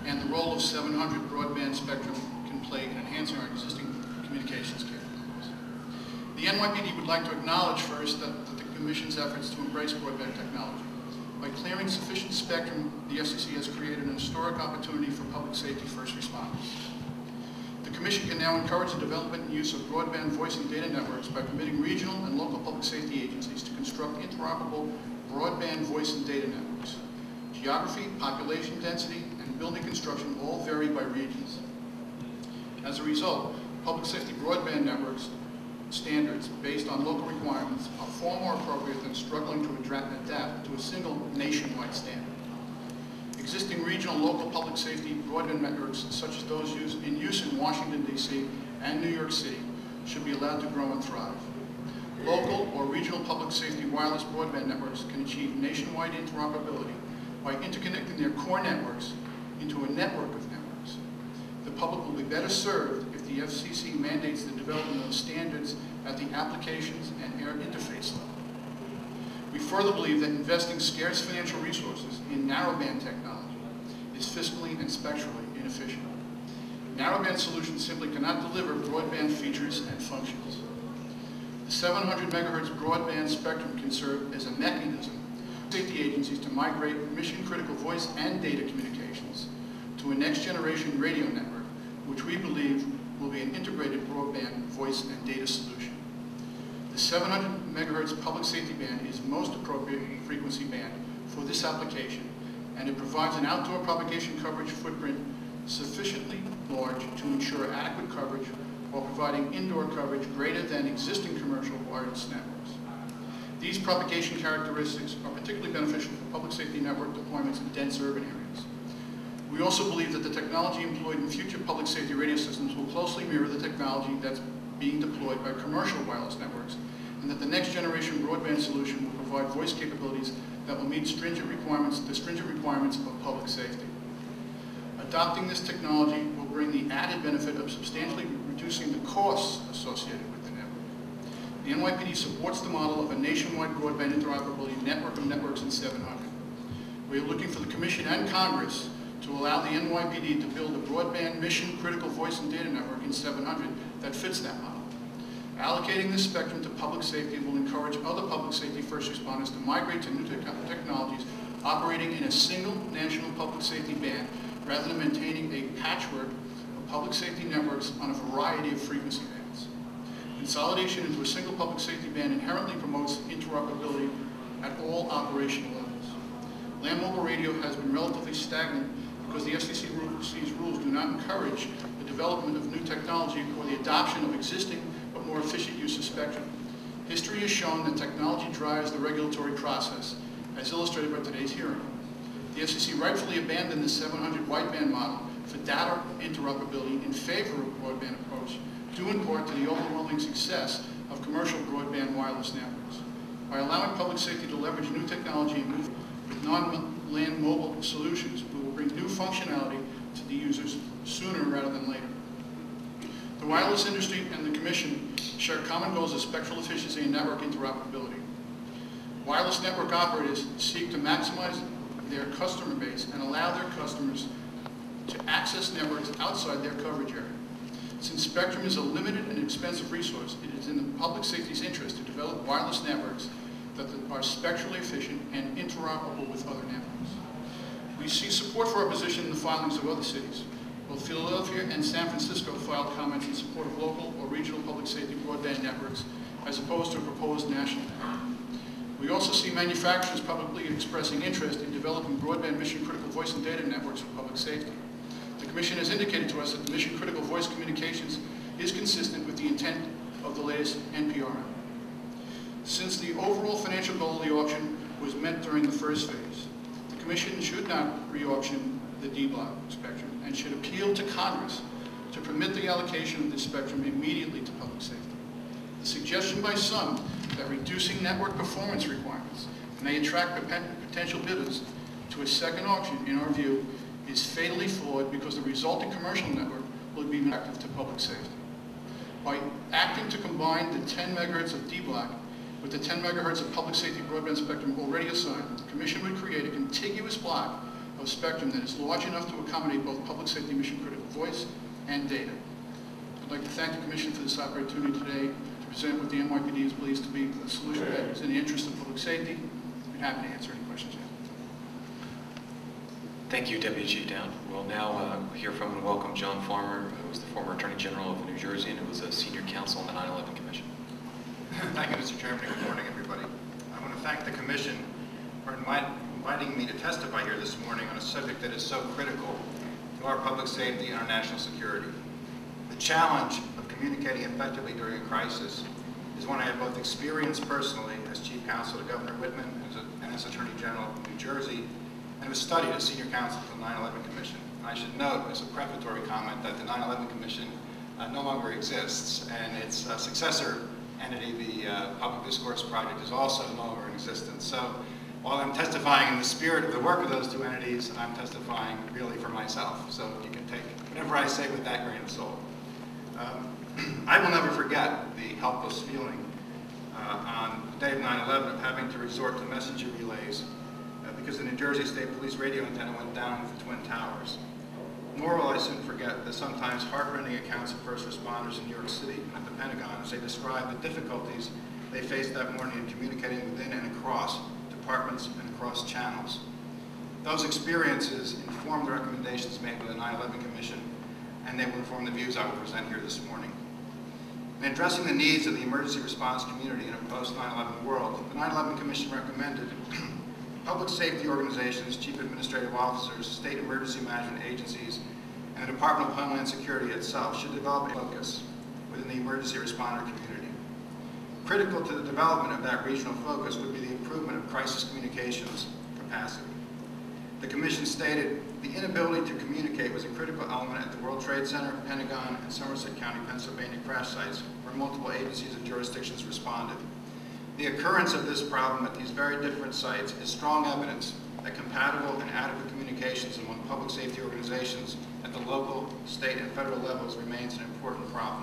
and the role of 700 broadband spectrum can play in enhancing our existing communications capabilities. The NYPD would like to acknowledge first that the Commission's efforts to embrace broadband technology. By clearing sufficient spectrum, the FCC has created an historic opportunity for public safety first responders. The Commission can now encourage the development and use of broadband voice and data networks by permitting regional and local public safety agencies to construct interoperable broadband voice and data networks. Geography, population density, and building construction all vary by regions. As a result, public safety broadband networks standards based on local requirements are far more appropriate than struggling to adapt to a single nationwide standard. Existing regional local public safety broadband networks, such as those in use in Washington, D.C. and New York City, should be allowed to grow and thrive. Local or regional public safety wireless broadband networks can achieve nationwide interoperability by interconnecting their core networks into a network of networks. The public will be better served if the FCC mandates the development of standards at the applications and air interface level. We further believe that investing scarce financial resources in narrowband technology is fiscally and spectrally inefficient. Narrowband solutions simply cannot deliver broadband features and functions. The 700 megahertz broadband spectrum can serve as a mechanism for safety agencies to migrate mission-critical voice and data communications to a next-generation radio network, which we believe will be an integrated broadband voice and data solution. The 700 megahertz public safety band is most appropriate frequency band for this application, and it provides an outdoor propagation coverage footprint sufficiently large to ensure adequate coverage while providing indoor coverage greater than existing commercial wireless networks. These propagation characteristics are particularly beneficial for public safety network deployments in dense urban areas. We also believe that the technology employed in future public safety radio systems will closely mirror the technology that's being deployed by commercial wireless networks, and that the next generation broadband solution will provide voice capabilities that will meet the stringent requirements of public safety. Adopting this technology will bring the added benefit of substantially reducing the costs associated with the network. The NYPD supports the model of a nationwide broadband interoperability network of networks in 700. We are looking for the Commission and Congress to allow the NYPD to build a broadband mission-critical voice and data network in 700 that fits that model. Allocating this spectrum to public safety will encourage other public safety first responders to migrate to new technologies operating in a single national public safety band rather than maintaining a patchwork of public safety networks on a variety of frequency bands. Consolidation into a single public safety band inherently promotes interoperability at all operational levels. Land mobile radio has been relatively stagnant because the FCC's rules do not encourage the development of new technology or the adoption of existing but more efficient use of spectrum. History has shown that technology drives the regulatory process, as illustrated by today's hearing. The FCC rightfully abandoned the 700 wideband model for data interoperability in favor of a broadband approach, due in part to the overwhelming success of commercial broadband wireless networks. By allowing public safety to leverage new technology and move with non-land mobile solutions, we will bring new functionality to the users sooner rather than later. The wireless industry and the Commission share common goals of spectral efficiency and network interoperability. Wireless network operators seek to maximize their customer base and allow their customers to access networks outside their coverage area. Since spectrum is a limited and expensive resource, it is in the public safety's interest to develop wireless networks that are spectrally efficient and interoperable with other networks. We see support for our position in the filings of other cities. Both Philadelphia and San Francisco filed comments in support of local or regional public safety broadband networks as opposed to a proposed national network. We also see manufacturers publicly expressing interest in developing broadband mission-critical voice and data networks for public safety. The Commission has indicated to us that the mission-critical voice communications is consistent with the intent of the latest NPR. Since the overall financial goal of the auction was met during the first phase, the Commission should not re-auction the D-block spectrum and should appeal to Congress to permit the allocation of this spectrum immediately to public safety. The suggestion by some that reducing network performance requirements may attract potential bidders to a second auction, in our view, is fatally flawed because the resulting commercial network will be attractive to public safety. By acting to combine the 10 megahertz of D-block with the 10 megahertz of public safety broadband spectrum already assigned, the Commission would create a contiguous block of spectrum that is large enough to accommodate both public safety mission critical voice and data. I'd like to thank the Commission for this opportunity today to present what the NYPD is pleased to be a solution that is in the interest of public safety. I'm happy to answer any questions you have. Thank you, Deputy Chief Down. We'll now hear from and welcome John Farmer, who was the former Attorney General of New Jersey and who was a senior counsel on the 9/11 Commission. Thank you, Mr. Chairman. Good morning, everybody. I want to thank the Commission for inviting me to testify here this morning on a subject that is so critical to our public safety and our national security. The challenge of communicating effectively during a crisis is one I have both experienced personally as Chief Counsel to Governor Whitman and as Attorney General of New Jersey, and was studied as Senior Counsel to the 9/11 Commission. And I should note, as a prefatory comment, that the 9/11 Commission no longer exists, and its successor entity, the Public Discourse Project, is also no longer in existence. So while I'm testifying in the spirit of the work of those two entities, I'm testifying really for myself. So you can take whatever I say with that grain of salt. I will never forget the helpless feeling on the day of 9/11 of having to resort to messenger relays because the New Jersey State Police radio antenna went down with the Twin Towers. Nor will I soon forget the sometimes heartrending accounts of first responders in New York City and at the Pentagon as they described the difficulties they faced that morning in communicating within and across departments and across channels. Those experiences informed the recommendations made by the 9/11 Commission, and they will inform the views I will present here this morning. In addressing the needs of the emergency response community in a post-9/11 world, the 9/11 Commission recommended public safety organizations, chief administrative officers, state emergency management agencies, and the Department of Homeland Security itself should develop a focus within the emergency responder community. Critical to the development of that regional focus would be the improvement of crisis communications capacity. The Commission stated the inability to communicate was a critical element at the World Trade Center, Pentagon, and Somerset County, Pennsylvania crash sites where multiple agencies and jurisdictions responded. The occurrence of this problem at these very different sites is strong evidence that compatible and adequate communications among public safety organizations at the local, state, and federal levels remains an important problem.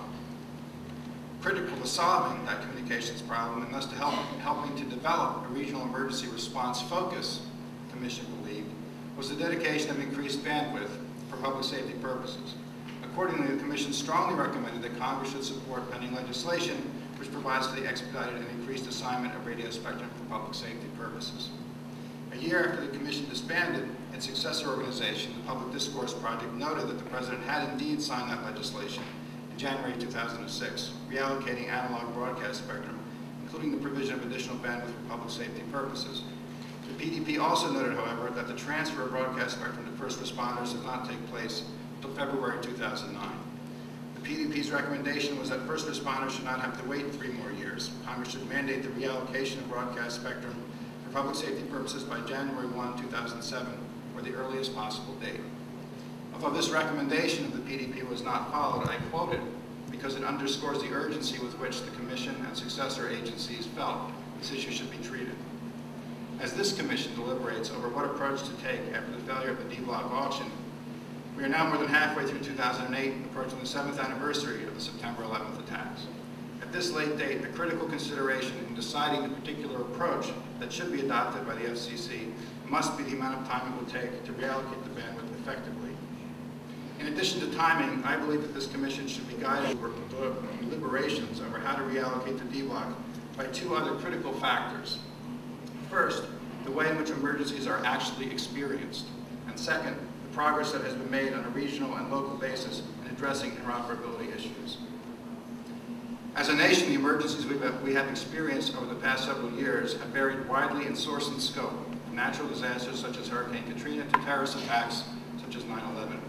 Critical to solving that communications problem and thus to helping to develop a regional emergency response focus, the Commission believed, was the dedication of increased bandwidth for public safety purposes. Accordingly, the Commission strongly recommended that Congress should support pending legislation which provides for the expedited and increased assignment of radio spectrum for public safety purposes. A year after the Commission disbanded, its successor organization, the Public Discourse Project, noted that the President had indeed signed that legislation in January 2006, reallocating analog broadcast spectrum, including the provision of additional bandwidth for public safety purposes. The PDP also noted, however, that the transfer of broadcast spectrum to first responders did not take place until February 2009. The PDP's recommendation was that first responders should not have to wait 3 more years. Congress should mandate the reallocation of broadcast spectrum for public safety purposes by January 1, 2007, or the earliest possible date. Although this recommendation of the PDP was not followed, I quote it because it underscores the urgency with which the Commission and successor agencies felt this issue should be treated. As this Commission deliberates over what approach to take after the failure of the D-block auction, we are now more than halfway through 2008 and approaching the 7th anniversary of the September 11th attacks. At this late date, a critical consideration in deciding the particular approach that should be adopted by the FCC must be the amount of time it will take to reallocate the bandwidth effectively. In addition to timing, I believe that this Commission should be guided in deliberations over how to reallocate the D-block by 2 other critical factors. First, the way in which emergencies are actually experienced, and second, the progress that has been made on a regional and local basis in addressing interoperability issues. As a nation, the emergencies we have experienced over the past several years have varied widely in source and scope, from natural disasters such as Hurricane Katrina to terrorist attacks such as 9/11.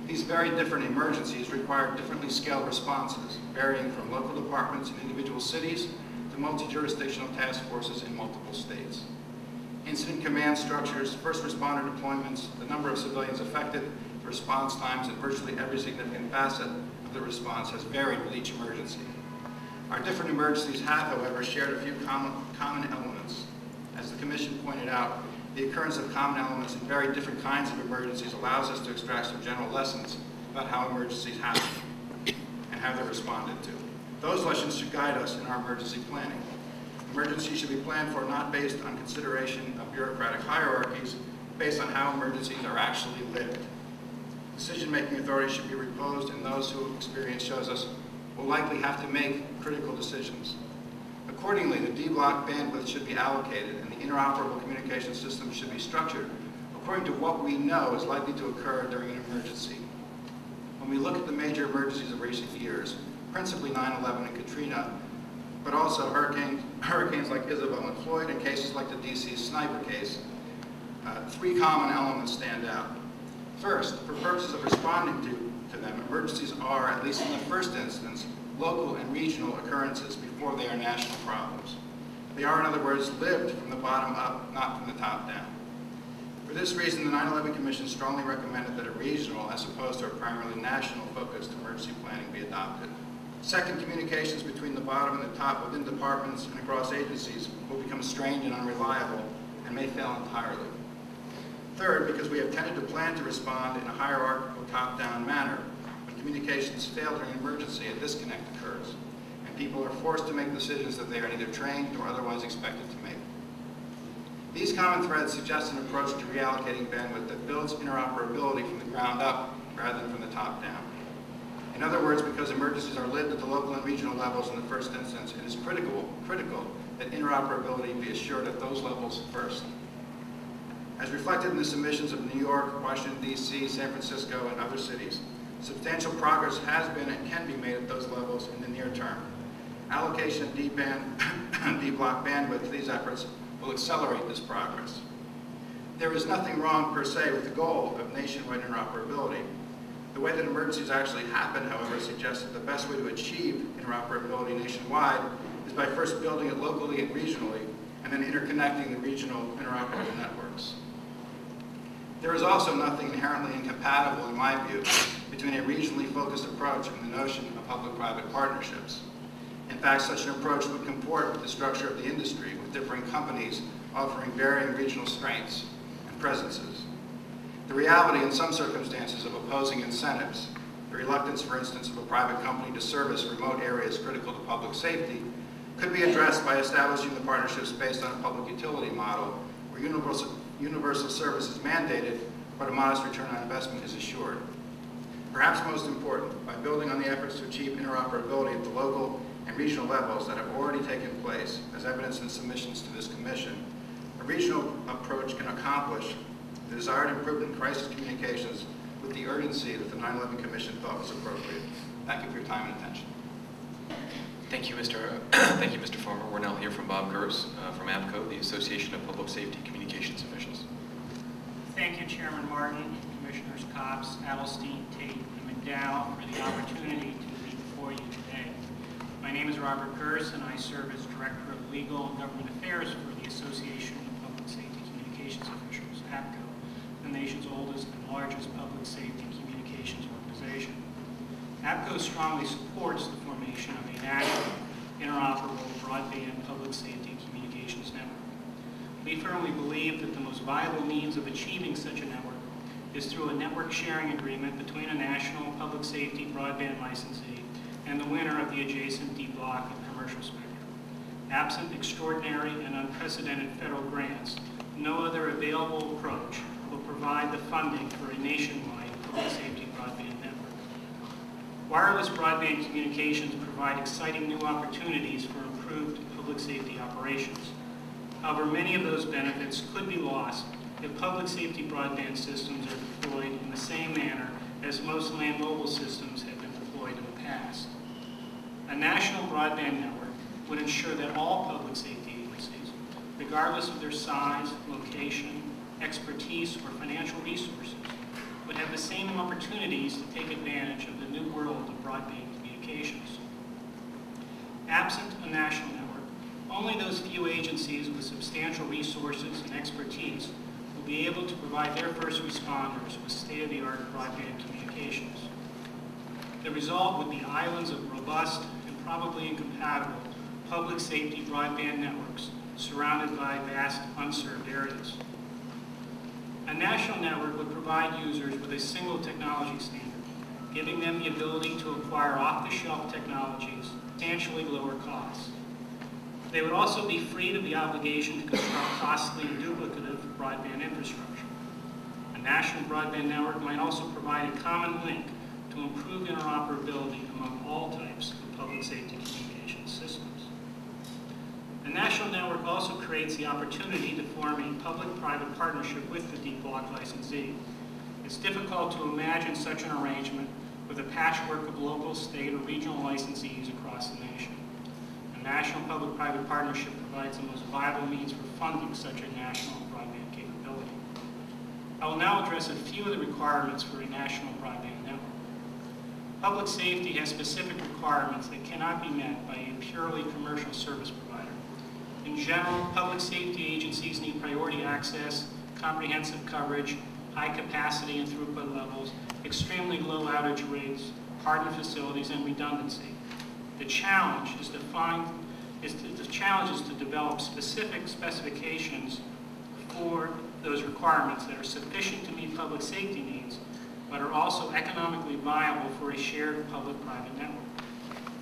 These very different emergencies require differently scaled responses, varying from local departments in individual cities to multi-jurisdictional task forces in multiple states. Incident command structures, first responder deployments, the number of civilians affected, the response times, and virtually every significant facet of the response has varied with each emergency. Our different emergencies have, however, shared a few common elements. As the Commission pointed out, the occurrence of common elements in very different kinds of emergencies allows us to extract some general lessons about how emergencies happen and how they're responded to. Those lessons should guide us in our emergency planning. Emergencies should be planned for not based on consideration of bureaucratic hierarchies, based on how emergencies are actually lived. Decision-making authority should be reposed in those who experience shows us will likely have to make critical decisions. Accordingly, the D-block bandwidth should be allocated and the interoperable communication system should be structured according to what we know is likely to occur during an emergency. When we look at the major emergencies of recent years, principally 9/11 and Katrina, but also hurricanes like Isabel and Floyd and cases like the DC sniper case, three common elements stand out. First, for purposes of responding to them, emergencies are, at least in the first instance, local and regional occurrences before they are national problems. They are, in other words, lived from the bottom up, not from the top down. For this reason, the 9/11 Commission strongly recommended that a regional, as opposed to a primarily national focused emergency planning be adopted. Second, communications between the bottom and the top within departments and across agencies will become strained and unreliable and may fail entirely. Third, because we have tended to plan to respond in a hierarchical top-down manner, when communications fail during an emergency, a disconnect occurs, and people are forced to make decisions that they are neither trained nor otherwise expected to make. These common threads suggest an approach to reallocating bandwidth that builds interoperability from the ground up rather than from the top down. In other words, because emergencies are lived at the local and regional levels in the first instance, it is critical that interoperability be assured at those levels first. As reflected in the submissions of New York, Washington, D.C., San Francisco, and other cities, substantial progress has been and can be made at those levels in the near term. Allocation of D-block bandwidth to these efforts will accelerate this progress. There is nothing wrong per se with the goal of nationwide interoperability. The way that emergencies actually happen, however, suggests that the best way to achieve interoperability nationwide is by first building it locally and regionally, and then interconnecting the regional interoperable networks. There is also nothing inherently incompatible, in my view, between a regionally focused approach and the notion of public-private partnerships. In fact, such an approach would comport with the structure of the industry, with differing companies offering varying regional strengths and presences. The reality in some circumstances of opposing incentives, the reluctance, for instance, of a private company to service remote areas critical to public safety, could be addressed by establishing the partnerships based on a public utility model where universal service is mandated, but a modest return on investment is assured. Perhaps most important, by building on the efforts to achieve interoperability at the local and regional levels that have already taken place, as evidenced in submissions to this commission, a regional approach can accomplish the desired improvement in crisis communications with the urgency that the 9/11 Commission thought was appropriate. Thank you for your time and attention. Thank you, Mr. Farmer. We're now here from Bob Gers from APCO, the Association of Public Safety Communications Officials. Thank you, Chairman Martin, Commissioners Copps, Adelstein, Tate, and McDowell for the opportunity to be before you today. My name is Robert Gers, and I serve as Director of Legal and Government Affairs for the Association of Public Safety Communications Officials, APCO, the nation's oldest and largest public safety communications organization. APCO strongly supports the formation of a national, interoperable broadband public safety communications network. We firmly believe that the most viable means of achieving such a network is through a network sharing agreement between a national public safety broadband licensee and the winner of the adjacent D-block of commercial spectrum. Absent extraordinary and unprecedented federal grants, no other available approach will provide the funding for a nationwide public safety broadband network. Wireless broadband communications provide exciting new opportunities for improved public safety operations. However, many of those benefits could be lost if public safety broadband systems are deployed in the same manner as most land mobile systems have been deployed in the past. A national broadband network would ensure that all public safety agencies, regardless of their size, location, expertise, or financial resources, would have the same opportunities to take advantage of the new world of broadband communications. Absent a national network, only those few agencies with substantial resources and expertise will be able to provide their first responders with state-of-the-art broadband communications. The result would be islands of robust and probably incompatible public safety broadband networks surrounded by vast unserved areas. A national network would provide users with a single technology standard, giving them the ability to acquire off-the-shelf technologies, substantially lower costs. They would also be freed of the obligation to construct costly and duplicative broadband infrastructure. A national broadband network might also provide a common link to improve interoperability among all types of public safety communication systems. The national network also creates the opportunity to form a public-private partnership with the deep block licensee. It's difficult to imagine such an arrangement with a patchwork of local, state, or regional licensees across the nation. A national public-private partnership provides the most viable means for funding such a national broadband capability. I will now address a few of the requirements for a national broadband network. Public safety has specific requirements that cannot be met by a purely commercial service provider. In general, public safety agencies need priority access, comprehensive coverage, high capacity and throughput levels, extremely low outage rates, hardened facilities, and redundancy. The challenge is to develop specific specifications for those requirements that are sufficient to meet public safety needs, but are also economically viable for a shared public-private network.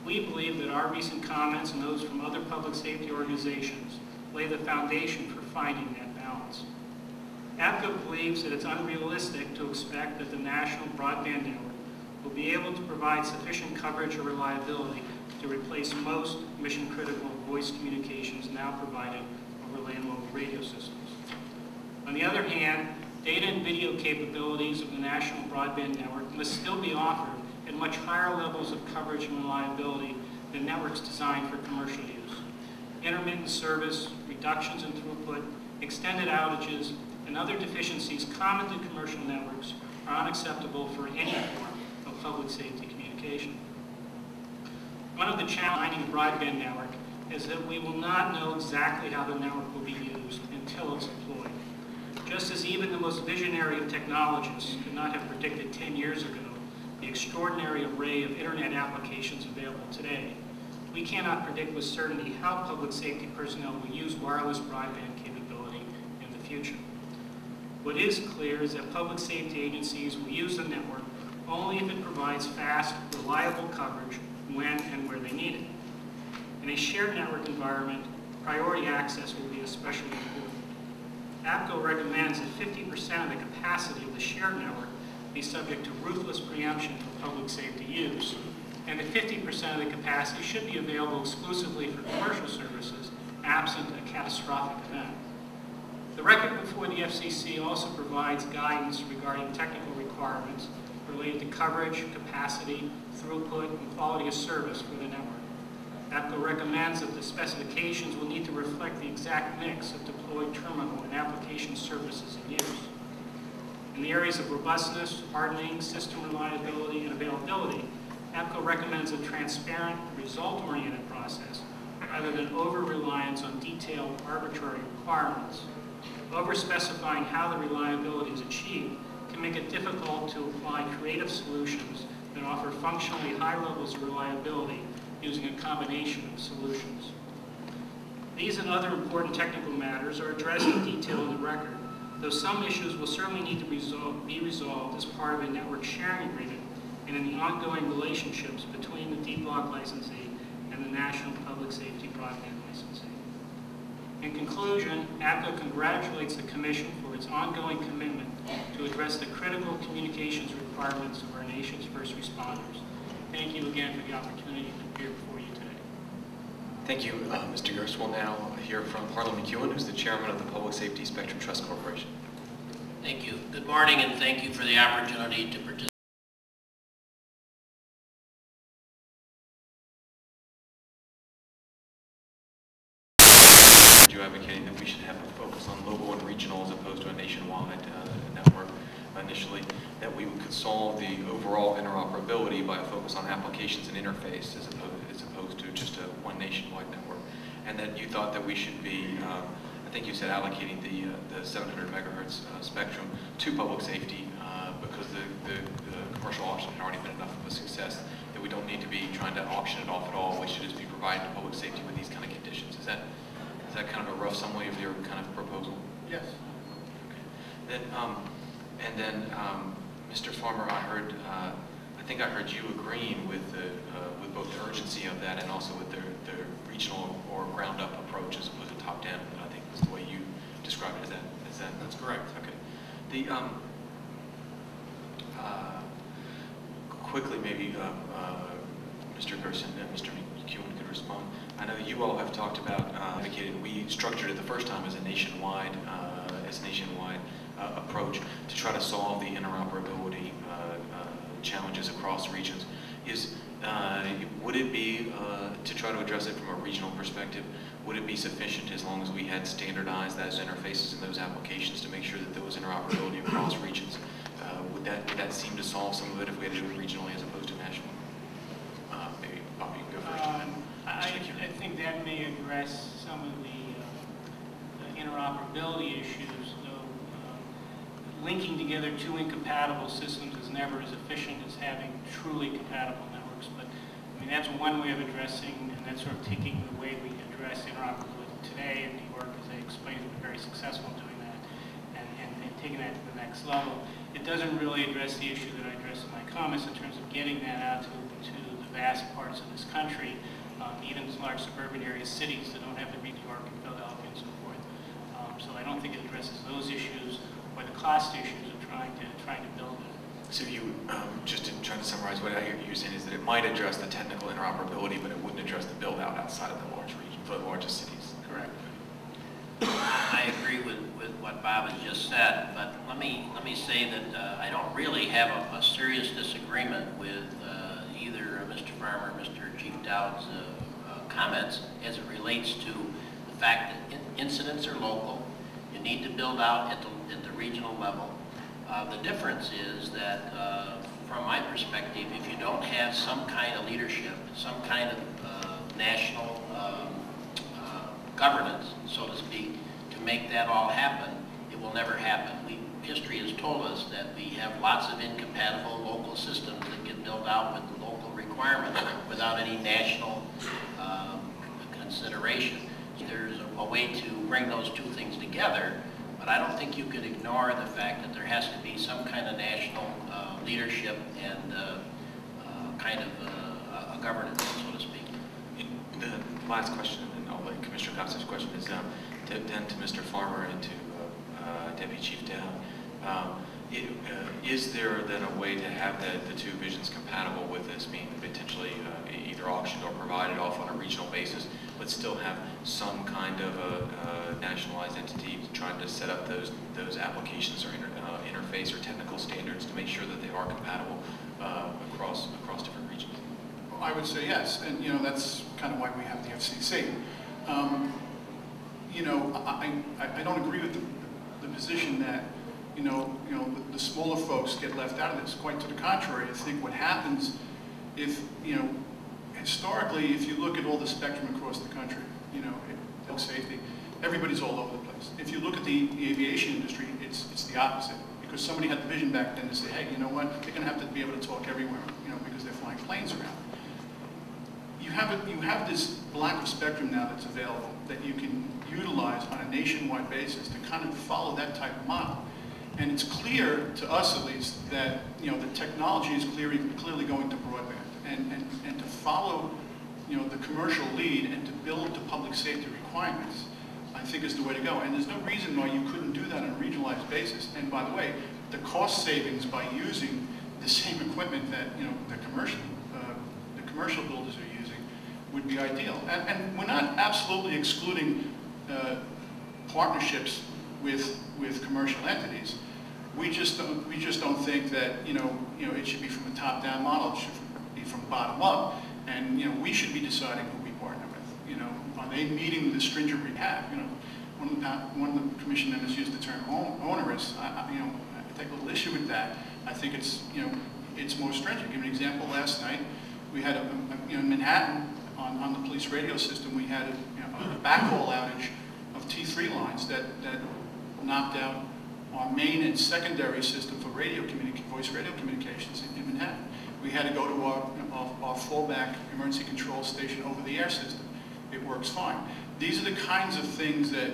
We believe that our recent comments and those from other public safety organizations lay the foundation for finding that balance. APCO believes that it's unrealistic to expect that the national broadband network will be able to provide sufficient coverage or reliability to replace most mission-critical voice communications now provided over land mobile radio systems. On the other hand, data and video capabilities of the national broadband network must still be offered at much higher levels of coverage and reliability than networks designed for commercial use. Intermittent service, reductions in throughput, extended outages, and other deficiencies common to commercial networks are unacceptable for any form of public safety communication. One of the challenges of a broadband network is that we will not know exactly how the network will be used until it's deployed. Just as even the most visionary of technologists could not have predicted 10 years ago the extraordinary array of internet applications available today, we cannot predict with certainty how public safety personnel will use wireless broadband capability in the future. What is clear is that public safety agencies will use the network only if it provides fast, reliable coverage when and where they need it. In a shared network environment, priority access will be especially important. APCO recommends that 50% of the capacity of the shared network be subject to ruthless preemption for public safety use, and that 50% of the capacity should be available exclusively for commercial services, absent a catastrophic event. The record before the FCC also provides guidance regarding technical requirements related to coverage, capacity, throughput, and quality of service for the network. APCO recommends that the specifications will need to reflect the exact mix of deployed terminal and application services in use. In the areas of robustness, hardening, system reliability, and availability, APCO recommends a transparent, result-oriented process rather than over-reliance on detailed, arbitrary requirements. Over-specifying how the reliability is achieved can make it difficult to apply creative solutions that offer functionally high levels of reliability using a combination of solutions. These and other important technical matters are addressed in detail in the record, though some issues will certainly need to be resolved as part of a network sharing agreement and in the ongoing relationships between the deep block licensee and the National Public Safety Broadband licensee. In conclusion, APCO congratulates the Commission for its ongoing commitment to address the critical communications requirements of our nation's first responders. Thank you again for the opportunity to appear before you today. Thank you, Mr. Gerst. We'll now hear from Harlan McEwen, who's the chairman of the Public Safety Spectrum Trust Corporation. Thank you. Good morning, and thank you for the opportunity to participate. You advocating that we should have a focus on local and regional as opposed to a nationwide network initially, that we could solve the overall interoperability by a focus on applications and interface as opposed to just a one nationwide network, and that you thought that we should be, I think you said, allocating the 700 megahertz spectrum to public safety because the commercial auction had already been enough of a success that we don't need to be trying to auction it off at all. We should just be providing public safety with these kind of conditions. Is that kind of a rough summary of your kind of proposal? Yes. Okay. Then, Mr. Farmer, I heard, I think I heard you agreeing with both the urgency of that and also with the regional or ground-up approach as opposed to top-down. I think that's the way you describe it. Is that? That's correct. Okay. The quickly maybe Mr. Gerson and Mr. McEwen could respond. I know you all have talked about indicated we structured it the first time as a nationwide approach to try to solve the interoperability challenges across regions. Would it be, to try to address it from a regional perspective, would it be sufficient as long as we had standardized those interfaces and those applications to make sure that there was interoperability across regions? Would that seem to solve some of it if we had to do it regionally as opposed to nationally? Maybe Bob, you can go first. I think that may address some of the interoperability issues, though linking together two incompatible systems is never as efficient as having truly compatible networks. But I mean, that's one way of addressing, and that's sort of taking the way we address interoperability today in New York, as I explained, we're very successful in doing that, and taking that to the next level. It doesn't really address the issue that I addressed in my comments in terms of getting that out to the vast parts of this country, even large suburban areas, cities that don't have to be New York and Philadelphia and so forth. So I don't think it addresses those issues or the cost issues of trying to build it. So you, just in trying to summarize, what I hear you saying is that it might address the technical interoperability, but it wouldn't address the build out outside of the large region, for the largest cities. Correct. I agree with what Bob has just said, but let me say that I don't really have a serious disagreement with either Mr. Farmer or Mr. Chief Dowd's comments as it relates to the fact that incidents are local. You need to build out at the regional level. The difference is that, from my perspective, if you don't have some kind of leadership, some kind of national governance, so to speak, to make that all happen, it will never happen. History has told us that we have lots of incompatible local systems that get built out with the local requirements without any national consideration. There's a way to bring those two things together, but I don't think you could ignore the fact that there has to be some kind of national leadership and kind of a governance, so to speak. The last question, and I'll let Commissioner Cox's question is then to Mr. Farmer and to Deputy Chief Dowd. Is there then a way to have the two visions compatible with this being potentially either auctioned or provided off on a regional basis, but still have some kind of a nationalized entity trying to set up those applications or interface or technical standards to make sure that they are compatible across different regions? Well, I would say yes, and that's kind of why we have the FCC. I don't agree with the position that the smaller folks get left out of this. Quite to the contrary, I think what happens if historically, if you look at all the spectrum across the country, public safety, everybody's all over the place. If you look at the aviation industry, it's the opposite, because somebody had the vision back then to say, hey, you know what, they're going to have to be able to talk everywhere, because they're flying planes around. You have this block of spectrum now that's available that you can utilize on a nationwide basis to kind of follow that type of model. And it's clear to us, at least, that the technology is clearly going to broadband, and to follow the commercial lead and to build to public safety requirements, I think is the way to go. And there's no reason why you couldn't do that on a regionalized basis. And by the way, the cost savings by using the same equipment that the commercial builders are using would be ideal. And we're not absolutely excluding partnerships with commercial entities. We just don't think that it should be from a top-down model. It should be from bottom up, and we should be deciding who we partner with. Are they meeting the stringent we have? One of the commission members used the term onerous. I take a little issue with that. I think it's more stringent. Give an example. Last night we had in Manhattan on the police radio system, we had a backhaul outage of T3 lines that knocked out our main and secondary system for voice radio communications in Manhattan. We had to go to our fallback emergency control station over-the-air system. It works fine. These are the kinds of things that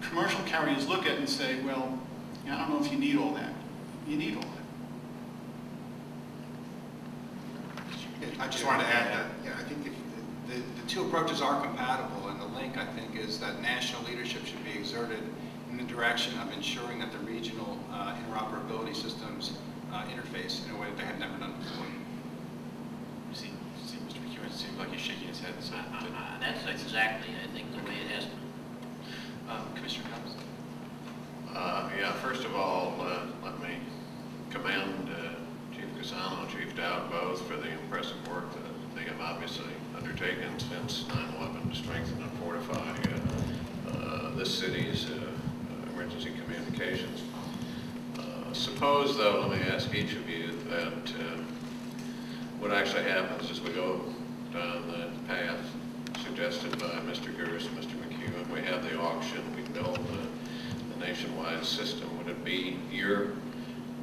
commercial carriers look at and say, well, I don't know if you need all that. You need all that. I just wanted to add that, I think the two approaches are compatible, and the link, I think, is that national leadership should be exerted in the direction of ensuring that the regional interoperability systems interface in a way that they have never done before. See, Mr. McEwen, it seems like he's shaking his head. So That's exactly, I think, the way it has to be. Commissioner Cobbs? Yeah, first of all, let me commend Chief Casano, Chief Dowd both for the impressive work that they have obviously undertaken since 9/11 to strengthen and fortify this city's emergency communications. Suppose, though, let me ask each of you that what actually happens as we go down the path suggested by Mr. Gerst and Mr. McEwen, we have the auction, we build the nationwide system. Would it be your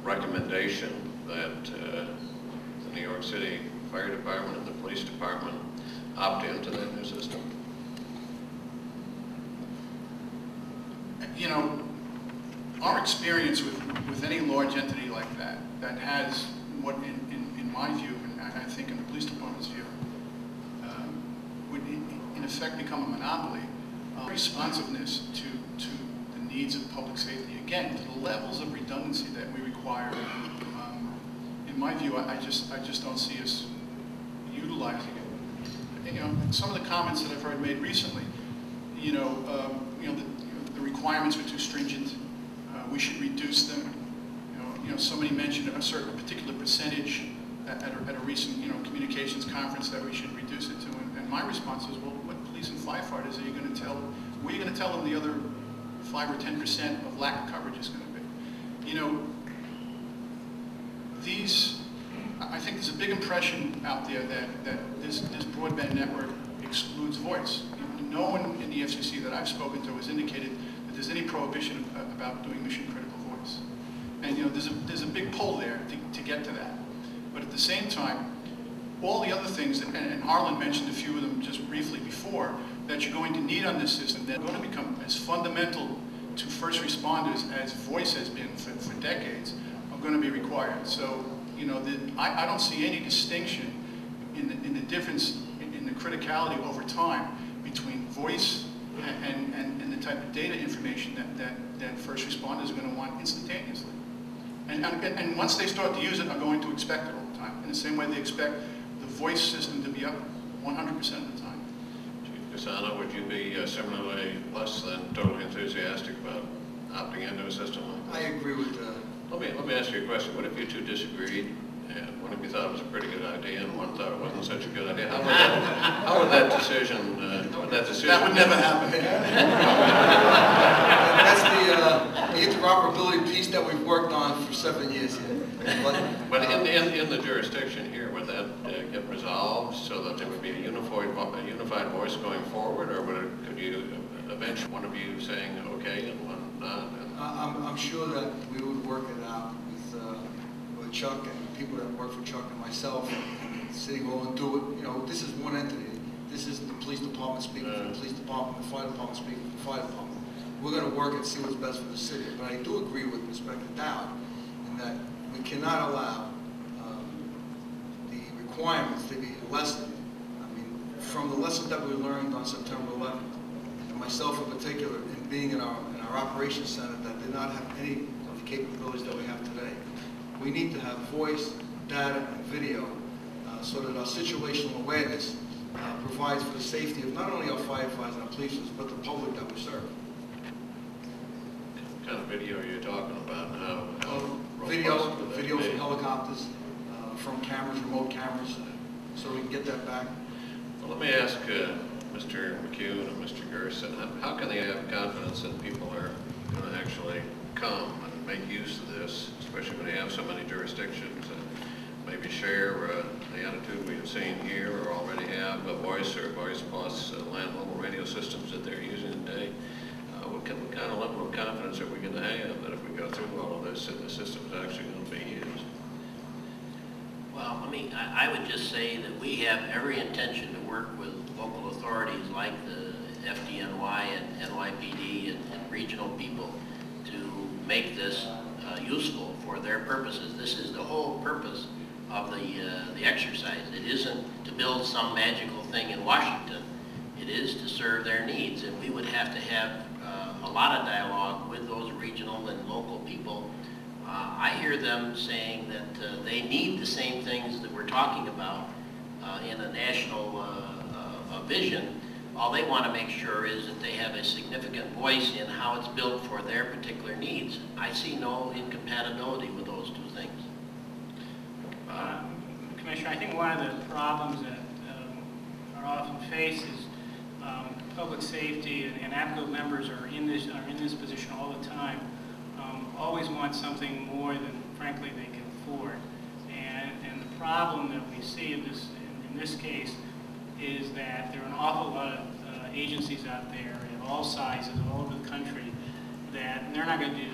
recommendation that the New York City Fire Department and the Police Department opt into that new system? You know, our experience with any large entity like that has what, in my view, and I think in the police department's view, would in effect become a monopoly, responsiveness to the needs of public safety, again, to the levels of redundancy that we require. In my view, I just don't see us utilizing it. You know, some of the comments that I've heard made recently, the requirements were too stringent. We should reduce them. You know, somebody mentioned a particular percentage at a recent communications conference that we should reduce it to, and my response was, well, what police and firefighters are you going to tell them? What are you going to tell them the other 5 or 10% of lack of coverage is going to be? You know, I think there's a big impression out there that this broadband network excludes voice. No one in the FCC that I've spoken to has indicated that there's any prohibition about doing mission critical voice. And there's a big pull there to get to that. But at the same time, all the other things, and Harlan mentioned a few of them just briefly before, that you're going to need on this system that are going to become as fundamental to first responders as voice has been for decades, are going to be required. So, I don't see any distinction in the difference in the criticality over time between voice and the type of data information that first responders are going to want instantaneously. And once they start to use it, are going to expect it all the time. In the same way they expect the voice system to be up 100% of the time. Chief Casano, would you be similarly less than totally enthusiastic about opting into a system like I this? agree with Let me ask you a question. What if you two disagreed, and one of you thought it was a pretty good idea, and one thought it wasn't such a good idea? How would that decision? That would never happen. That's the interoperability piece that we've worked on for 7 years here. But in the jurisdiction here, would that get resolved so that there would be a unified voice going forward, or could you eventually one of you saying okay and one not? I'm sure that we would work it out with Chuck and people that work for Chuck and myself and City Hall and do it. This is one entity. This isn't the police department speaking for the police department, the fire department speaking for the fire department. We're going to work and see what's best for the city. But I do agree with Inspector Dowd in that we cannot allow the requirements to be lessened. I mean, from the lesson that we learned on September 11th, and myself in particular, in being in our operations center that did not have any of the capabilities that we have today. We need to have voice, data, and video so that our situational awareness provides for the safety of not only our firefighters and our police, but the public that we serve. What kind of video are you talking about now? Video from helicopters, from cameras, remote cameras, so we can get that back. Well, let me ask Mr. McEwen and Mr. Gerson, how can they have confidence that people are going to actually come and make use of this, especially when they have so many jurisdictions and maybe share the attitude we have seen here or already have a voice or voice plus land mobile radio systems that they're using today? What kind of level of confidence are we going to have that if we go through all of this, that the system is actually going to be used? Well, I would just say that we have every intention to work with local authorities like the FDNY and NYPD and regional people to make this useful for their purposes. This is the whole purpose of the exercise. It isn't to build some magical thing in Washington. It is to serve their needs, and we would have to have a lot of dialogue with those regional and local people. I hear them saying that they need the same things that we're talking about in a national vision. All they want to make sure is that they have a significant voice in how it's built for their particular needs. I see no incompatibility with those two things. Commissioner, I think one of the problems that are often faced is public safety and APCO members are in this position all the time. Always want something more than frankly they can afford, and the problem that we see in this case is that there are an awful lot of agencies out there of all sizes all over the country that they're not going to do.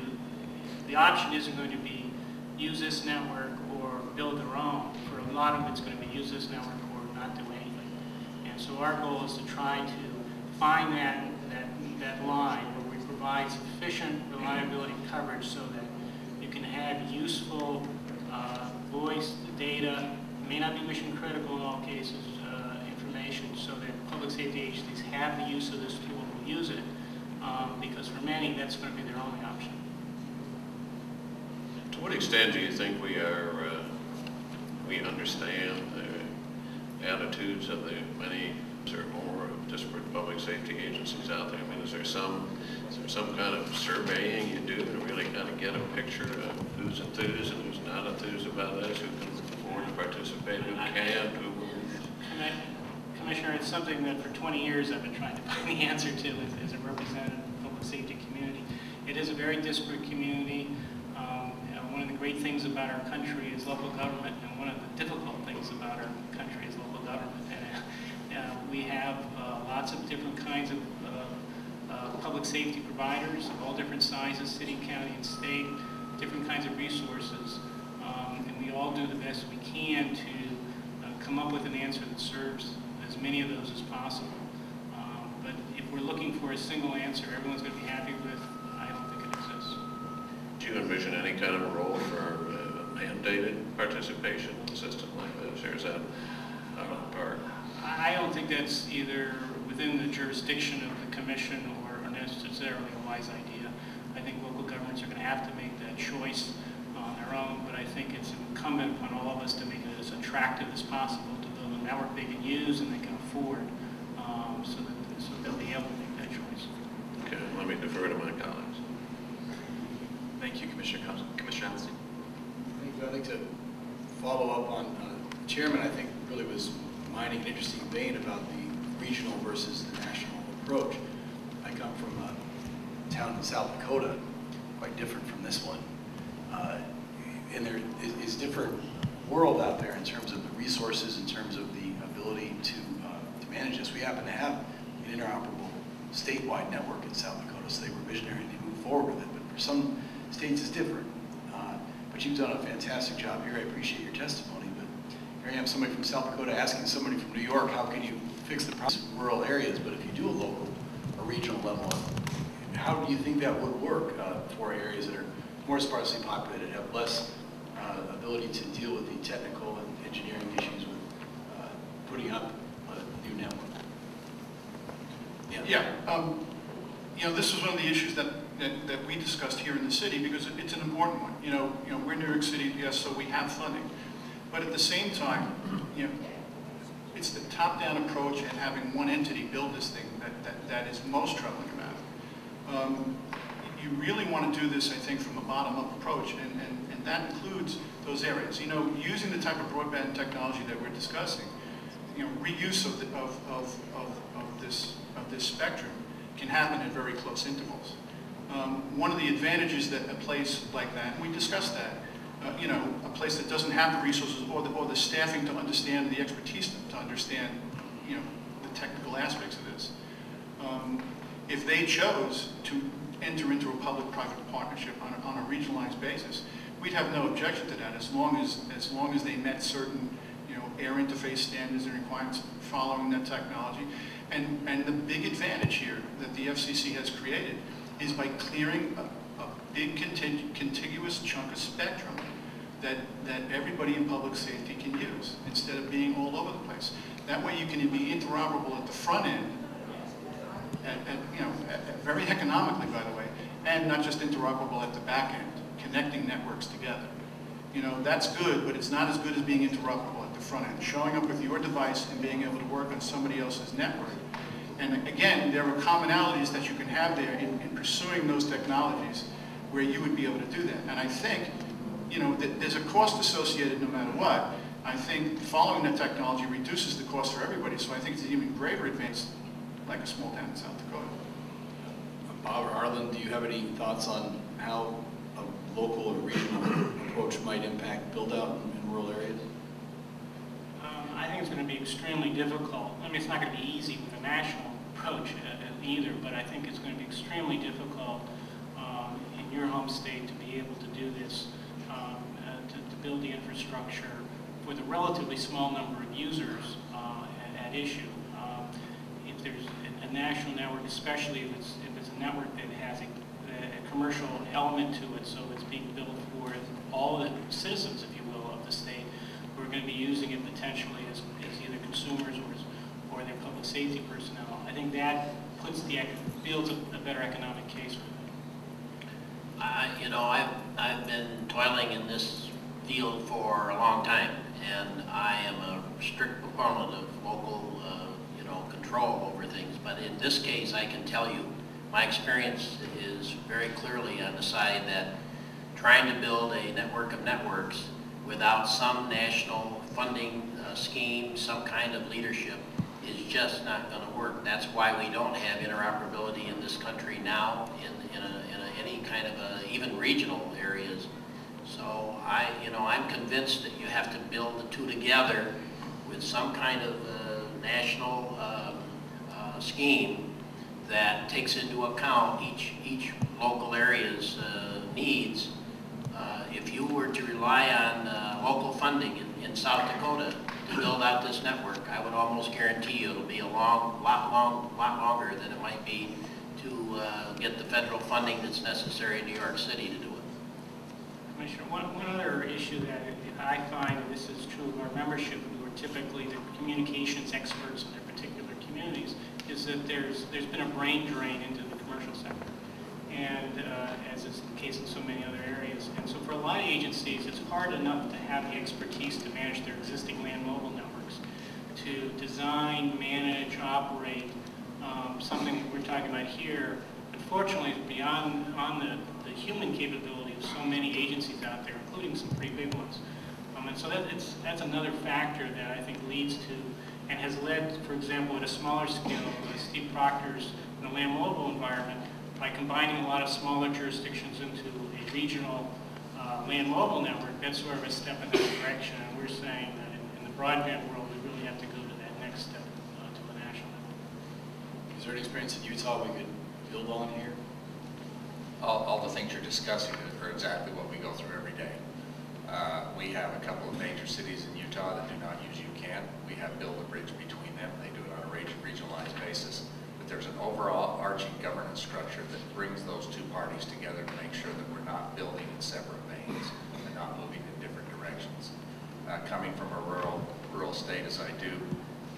The option isn't going to be use this network or build their own. For a lot of it's going to be use this network or not do anything. And so our goal is to try to find that line where we provide sufficient reliability coverage so that you can have useful voice data. It may not be mission critical in all cases, information, so that public safety agencies have the use of this tool and will use it, because for many that's going to be their only option. To what extent do you think we understand the attitudes of the many or more disparate public safety agencies out there? I mean, is there some kind of surveying you do to really kind of get a picture of who's enthused and who's not enthused about this, who can afford to participate, who can't, who won't? Commissioner, it's something that for 20 years I've been trying to find the answer to as a representative of the public safety community. It is a very disparate community. One of the great things about our country is local government, and one of the difficult things about our country is local government. And we have lots of different kinds of public safety providers of all different sizes, city, county, and state, different kinds of resources, and we all do the best we can to come up with an answer that serves as many of those as possible. But if we're looking for a single answer everyone's going to be happy with, I don't think it exists. Do you envision any kind of a role for mandated participation in a system like this, or is that out on the park? I don't think that's either within the jurisdiction of the commission or necessarily a wise idea. I think local governments are going to have to make that choice on their own, but I think it's incumbent upon all of us to make it as attractive as possible to build a network they can use and they can afford, so they'll be able to make that choice. Okay, let me defer to my colleagues. Thank you, Commissioner Allison. I'd like to follow up on the chairman. I think really was mining an interesting vein about the regional versus the national approach. I come from a town in South Dakota, quite different from this one. And there is different world out there in terms of the resources, in terms of the ability to manage this. We happen to have an interoperable statewide network in South Dakota, so they were visionary and they moved forward with it. But for some states it's different. But you've done a fantastic job here. I appreciate your testimony. But here I am, somebody from South Dakota asking somebody from New York, how can you fix the problems in rural areas? But if you do a local or regional level, how do you think that would work for areas that are more sparsely populated, have less ability to deal with the technical and engineering issues with putting up a new network? You know, this was one of the issues that we discussed here in the city because it's an important one. You know, we're New York City, yes, so we have funding, but at the same time, you know, it's the top-down approach and having one entity build this thing that is most troubling about it. You really want to do this, I think, from a bottom-up approach, and that includes those areas. You know, using the type of broadband technology that we're discussing, you know, reuse of this spectrum can happen at very close intervals. One of the advantages that a place like that, and we discussed that, you know, a place that doesn't have the resources or the staffing to understand, the expertise to understand, you know, the technical aspects of this. If they chose to enter into a public-private partnership on a regionalized basis, we'd have no objection to that as long as they met certain, you know, air interface standards and requirements following that technology. And the big advantage here that the FCC has created is by clearing a big contiguous chunk of spectrum that everybody in public safety can use instead of being all over the place. That way you can be interoperable at the front end, very economically, by the way, and not just interoperable at the back end, connecting networks together. That's good, but it's not as good as being interoperable at the front end, showing up with your device and being able to work on somebody else's network. And again, there are commonalities that you can have there in pursuing those technologies where you would be able to do that. And I think, that there's a cost associated no matter what. I think following that technology reduces the cost for everybody, so I think it's an even greater advance, like a small town in South Dakota. Bob or Arlen, do you have any thoughts on how a local or regional approach might impact build-out in rural areas? I think it's going to be extremely difficult. I mean, it's not going to be easy with a national approach either, but I think it's going to be extremely difficult in your home state to be able to do this, to build the infrastructure for the relatively small number of users at issue. If there's a national network, especially if it's a network that has a commercial element to it, so it's being built for all the citizens, if you will, of the state, who are going to be using it potentially as either consumers or their public safety personnel. I think that builds a better economic case for them. I've been toiling in this field for a long time, and I am a strict proponent of local, control over things. But in this case, I can tell you, my experience is very clearly on the side that trying to build a network of networks without some national funding scheme, some kind of leadership, is just not going to work. That's why we don't have interoperability in this country now in any kind of even regional areas. So I'm convinced that you have to build the two together with some kind of national scheme that takes into account each local area's needs. If you were to rely on local funding in South Dakota to build out this network, I would almost guarantee you it'll be a lot longer than it might be to get the federal funding that's necessary in New York City to do it. Commissioner, one other issue that I find, and this is true of our membership, who are typically the communications experts in their particular communities, is that there's been a brain drain into the commercial sector, and as is the case in so many other areas. And so for a lot of agencies, it's hard enough to have the expertise to manage their existing land mobile networks, to design, manage, operate something we're talking about here. Unfortunately, is beyond the human capability of so many agencies out there, including some pretty big ones. And so that's another factor that I think leads to, and has led, for example, at a smaller scale, Steve Proctor's in the land mobile environment, by combining a lot of smaller jurisdictions into a regional land mobile network. That's sort of a step in that direction, and we're saying that in the broadband world, we really have to go to that next step to a national network. Is there an experience in Utah we could build on here? All the things you're discussing are exactly what we go through every day. We have a couple of major cities in Utah that do not use UCAN. We have built a bridge between them. They do it on a regionalized basis. But there's an overall arching governance structure that brings those two parties together to make sure that we're not building in separate veins and not moving in different directions. Coming from a rural state as I do,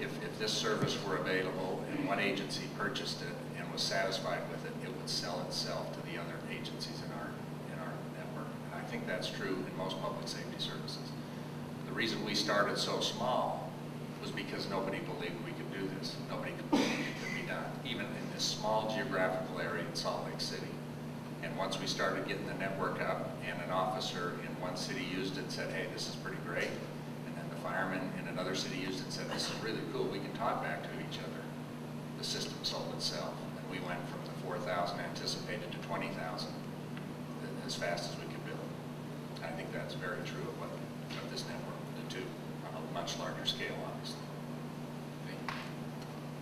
if this service were available and one agency purchased it and was satisfied with it, it would sell itself to the other agencies in our network. And I think that's true in most public safety services. The reason we started so small was because nobody believed we could do this. Nobody could believe it could be done, even in this small geographical area in Salt Lake City. And once we started getting the network up and an officer in one city used it and said, hey, this is pretty great, and then the fireman in another city used it and said, this is really cool, we can talk back to each other, the system sold itself. And we went from the 4,000 anticipated to 20,000 as fast as we could build. I think that's very true of what this network will do, on a much larger scale, obviously.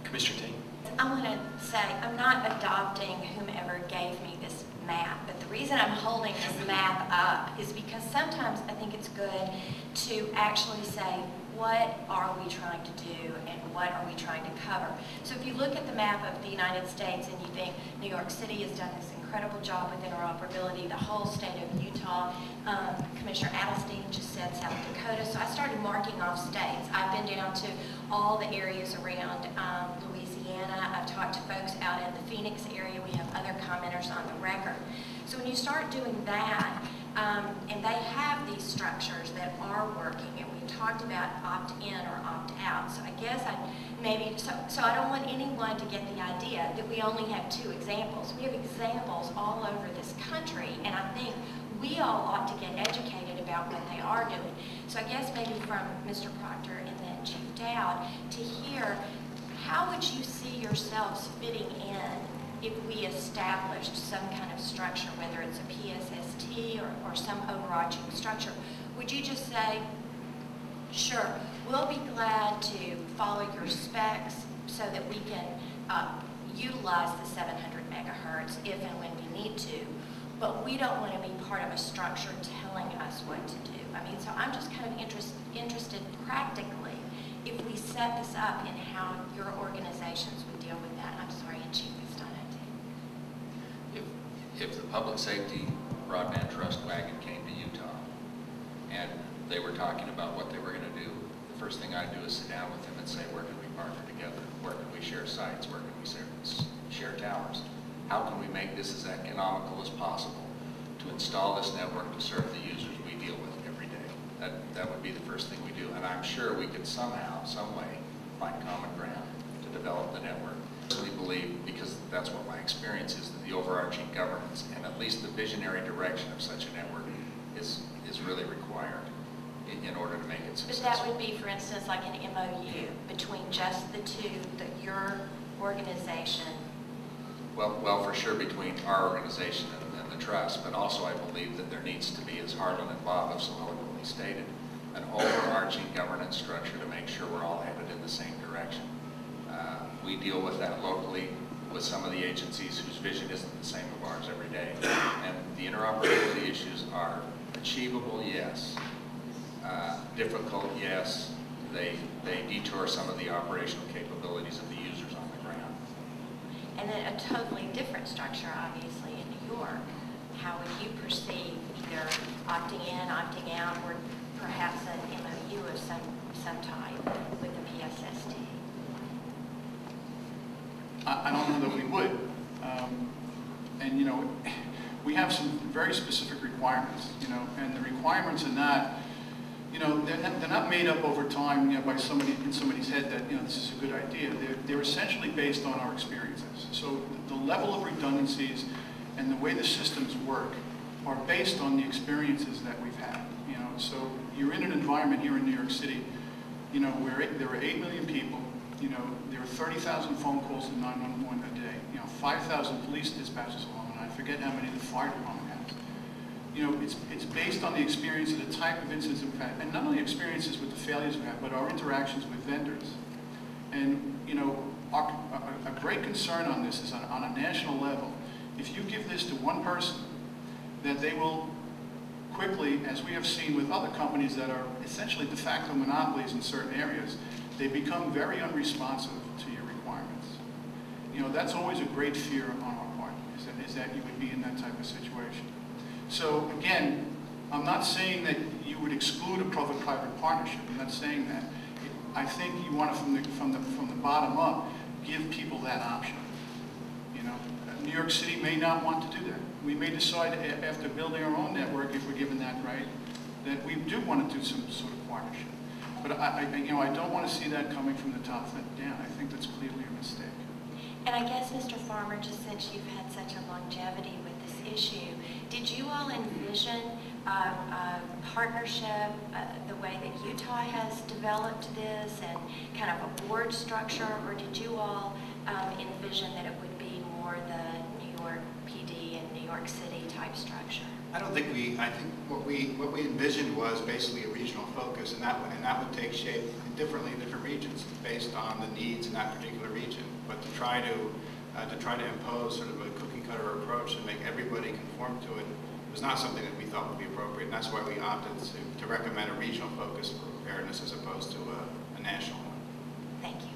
Commissioner Tate. I want to say I'm not adopting whomever gave me this map, but the reason I'm holding this map up is because sometimes I think it's good to actually say what are we trying to do and what are we trying to cover. So if you look at the map of the United States and you think New York City has done this incredible job with interoperability, the whole state of Utah, Commissioner Adelstein just said South Dakota, so I started marking off states. I've been down to all the areas around Louisiana. I've talked to folks out in the Phoenix area. We have other commenters on the record. So when you start doing that, and they have these structures that are working, and we talked about opt-in or opt-out. So I guess so I don't want anyone to get the idea that we only have 2 examples. We have examples all over this country, and I think we all ought to get educated about what they are doing. So I guess maybe from Mr. Proctor and then Chief Dowd to hear, how would you see yourselves fitting in if we established some kind of structure, whether it's a PSST or some overarching structure? Would you just say, sure, we'll be glad to follow your specs so that we can utilize the 700 megahertz if and when we need to, but we don't want to be part of a structure telling us what to do? I mean, so I'm just kind of interested practically if we set this up in how your organizations would deal with that. I'm sorry, and Chief has done it. If the public safety broadband trust wagon came to Utah and they were talking about what they were going to do, the first thing I'd do is sit down with them and say, where can we partner together? Where can we share sites? Where can we share towers? How can we make this as economical as possible to install this network to serve the users we deal with every day? That would be the first thing we do. And I'm sure we could somehow, some way, find common ground to develop the network. I personally believe, because that's what my experience is, that the overarching governance and at least the visionary direction of such a network is really required in order to make it successful. But that would be, for instance, like an MOU between just the 2, your organization. Well, for sure between our organization and the trust, but also I believe that there needs to be, as Harlan and Bob have so eloquently stated, an overarching governance structure to make sure we're all headed in the same direction. We deal with that locally with some of the agencies whose vision isn't the same of ours every day. And the interoperability issues are achievable, yes. Difficult, yes. They detour some of the operational capabilities of the users on the ground. And then a totally different structure, obviously, in New York. How would you perceive either opting in, opting out, or perhaps an MOU of some type with the PSST? I don't know that we would. And, you know, we have some very specific requirements, you know, and the requirements are not, you know, they're not made up over time, you know, by somebody in somebody's head that, you know, this is a good idea. They're essentially based on our experiences. So the level of redundancies and the way the systems work are based on the experiences that we've had, you know. So you're in an environment here in New York City, you know, where there are 8 million people, you know, there are 30,000 phone calls to 911 a day, you know, 5,000 police dispatches alone, and I forget how many the fire department has. You know, it's based on the experience of the type of incidents we've had, and not only experiences with the failures we've had, but our interactions with vendors. And, you know, a great concern on this is on a national level. If you give this to one person, that they will quickly, as we have seen with other companies that are essentially de facto monopolies in certain areas, they become very unresponsive to your requirements. You know, that's always a great fear on our part, is that you would be in that type of situation. So again, I'm not saying that you would exclude a public-private partnership. I'm not saying that. I think you want to, from the bottom up, give people that option. You know, New York City may not want to do that. We may decide after building our own network, if we're given that right, that we do want to do some sort of partnership. But I don't want to see that coming from the top down. I think that's clearly a mistake. And I guess, Mr. Farmer, just since you've had such a longevity with this issue, did you all envision a partnership, the way that Utah has developed this, and kind of a board structure, or did you all envision that it would be more the New York PD and New York City type structure? I don't think I think what we envisioned was basically a regional focus, and that would take shape differently in different regions based on the needs in that particular region. But to try to impose sort of a cookie cutter approach and make everybody conform to it was not something that we thought would be appropriate. And that's why we opted to recommend a regional focus for preparedness as opposed to a national one. Thank you.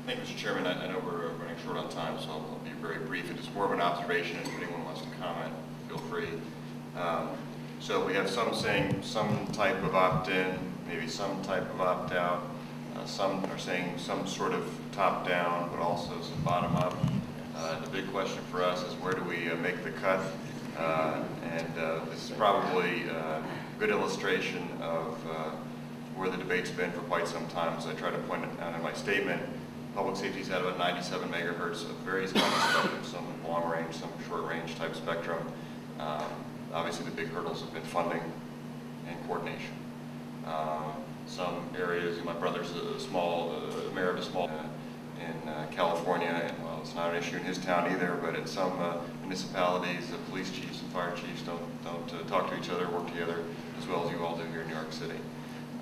Thank you, Mr. Chairman. I know we're running short on time, so I'll be very brief. It is more of an observation. If anyone wants to comment, feel free. So we have some saying some type of opt-in, maybe some type of opt-out. Some are saying some sort of top-down, but also some bottom-up. The big question for us is where do we make the cut? This is probably a good illustration of where the debate's been for quite some time. As I try to point out in my statement, public safety's had about 97 megahertz of various kinds of spectrum, some long range, some short range type spectrum. Obviously the big hurdles have been funding and coordination. Some areas, my brother's a mayor of a small in California, and well, it's not an issue in his town either, but in some municipalities, the police chiefs and fire chiefs don't talk to each other, work together as well as you all do here in New York City.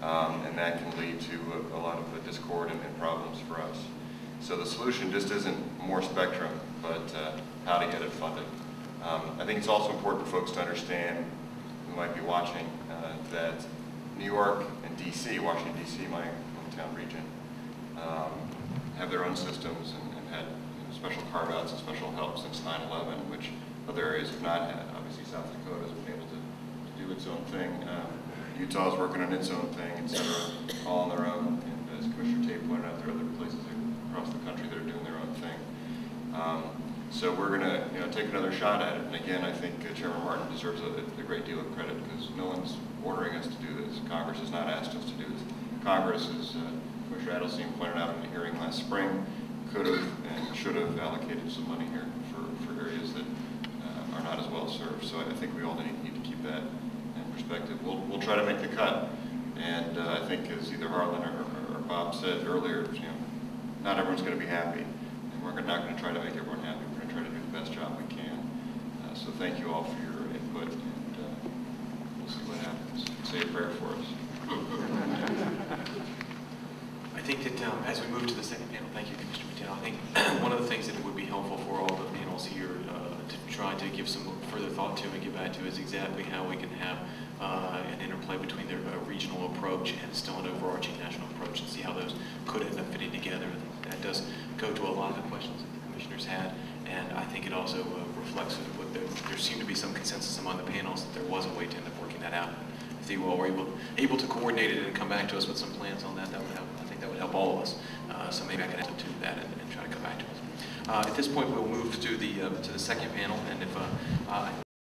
And that can lead to a lot of discord and problems for us. So the solution just isn't more spectrum, but how to get it funded. I think it's also important for folks to understand, who might be watching, that New York and DC, Washington DC, my hometown region, have their own systems and had special carve-outs and special help since 9/11, which other areas have not had. Obviously South Dakota has been able to do its own thing. Utah's working on its own thing, etc., all on their own. And as Commissioner Tate pointed out, there are other places across the country that are doing their own thing. So we're going to take another shot at it. And again, I think Chairman Martin deserves a great deal of credit because no one's ordering us to do this. Congress has not asked us to do this. Congress, as Commissioner Adelstein pointed out in the hearing last spring, could have and should have allocated some money here for areas that are not as well served. So I think we all need to keep that in perspective. We'll try to make the cut. And I think as either Harlan or Bob said earlier, not everyone's going to be happy. And we're not going to try to make everyone happy. We're going to try to do the best job we can. So thank you all for your input, and we'll see what happens. Say a prayer for us. I think that as we move to the second panel, thank you, Commissioner Mattel. I think one of the things that would be helpful for all the panels here to try to give some further thought to and get back to is exactly how we can have an interplay between their regional approach and still an overarching national approach, and see how those could end up fitting together. I think that does go to a lot of the questions that the commissioners had, and I think it also reflects what there seemed to be some consensus among the panels that there was a way to end up working that out. If you all were able to coordinate it and come back to us with some plans on that, that would help. I think that would help all of us. So maybe I can add to that and try to come back to us. At this point, we'll move to the second panel, and if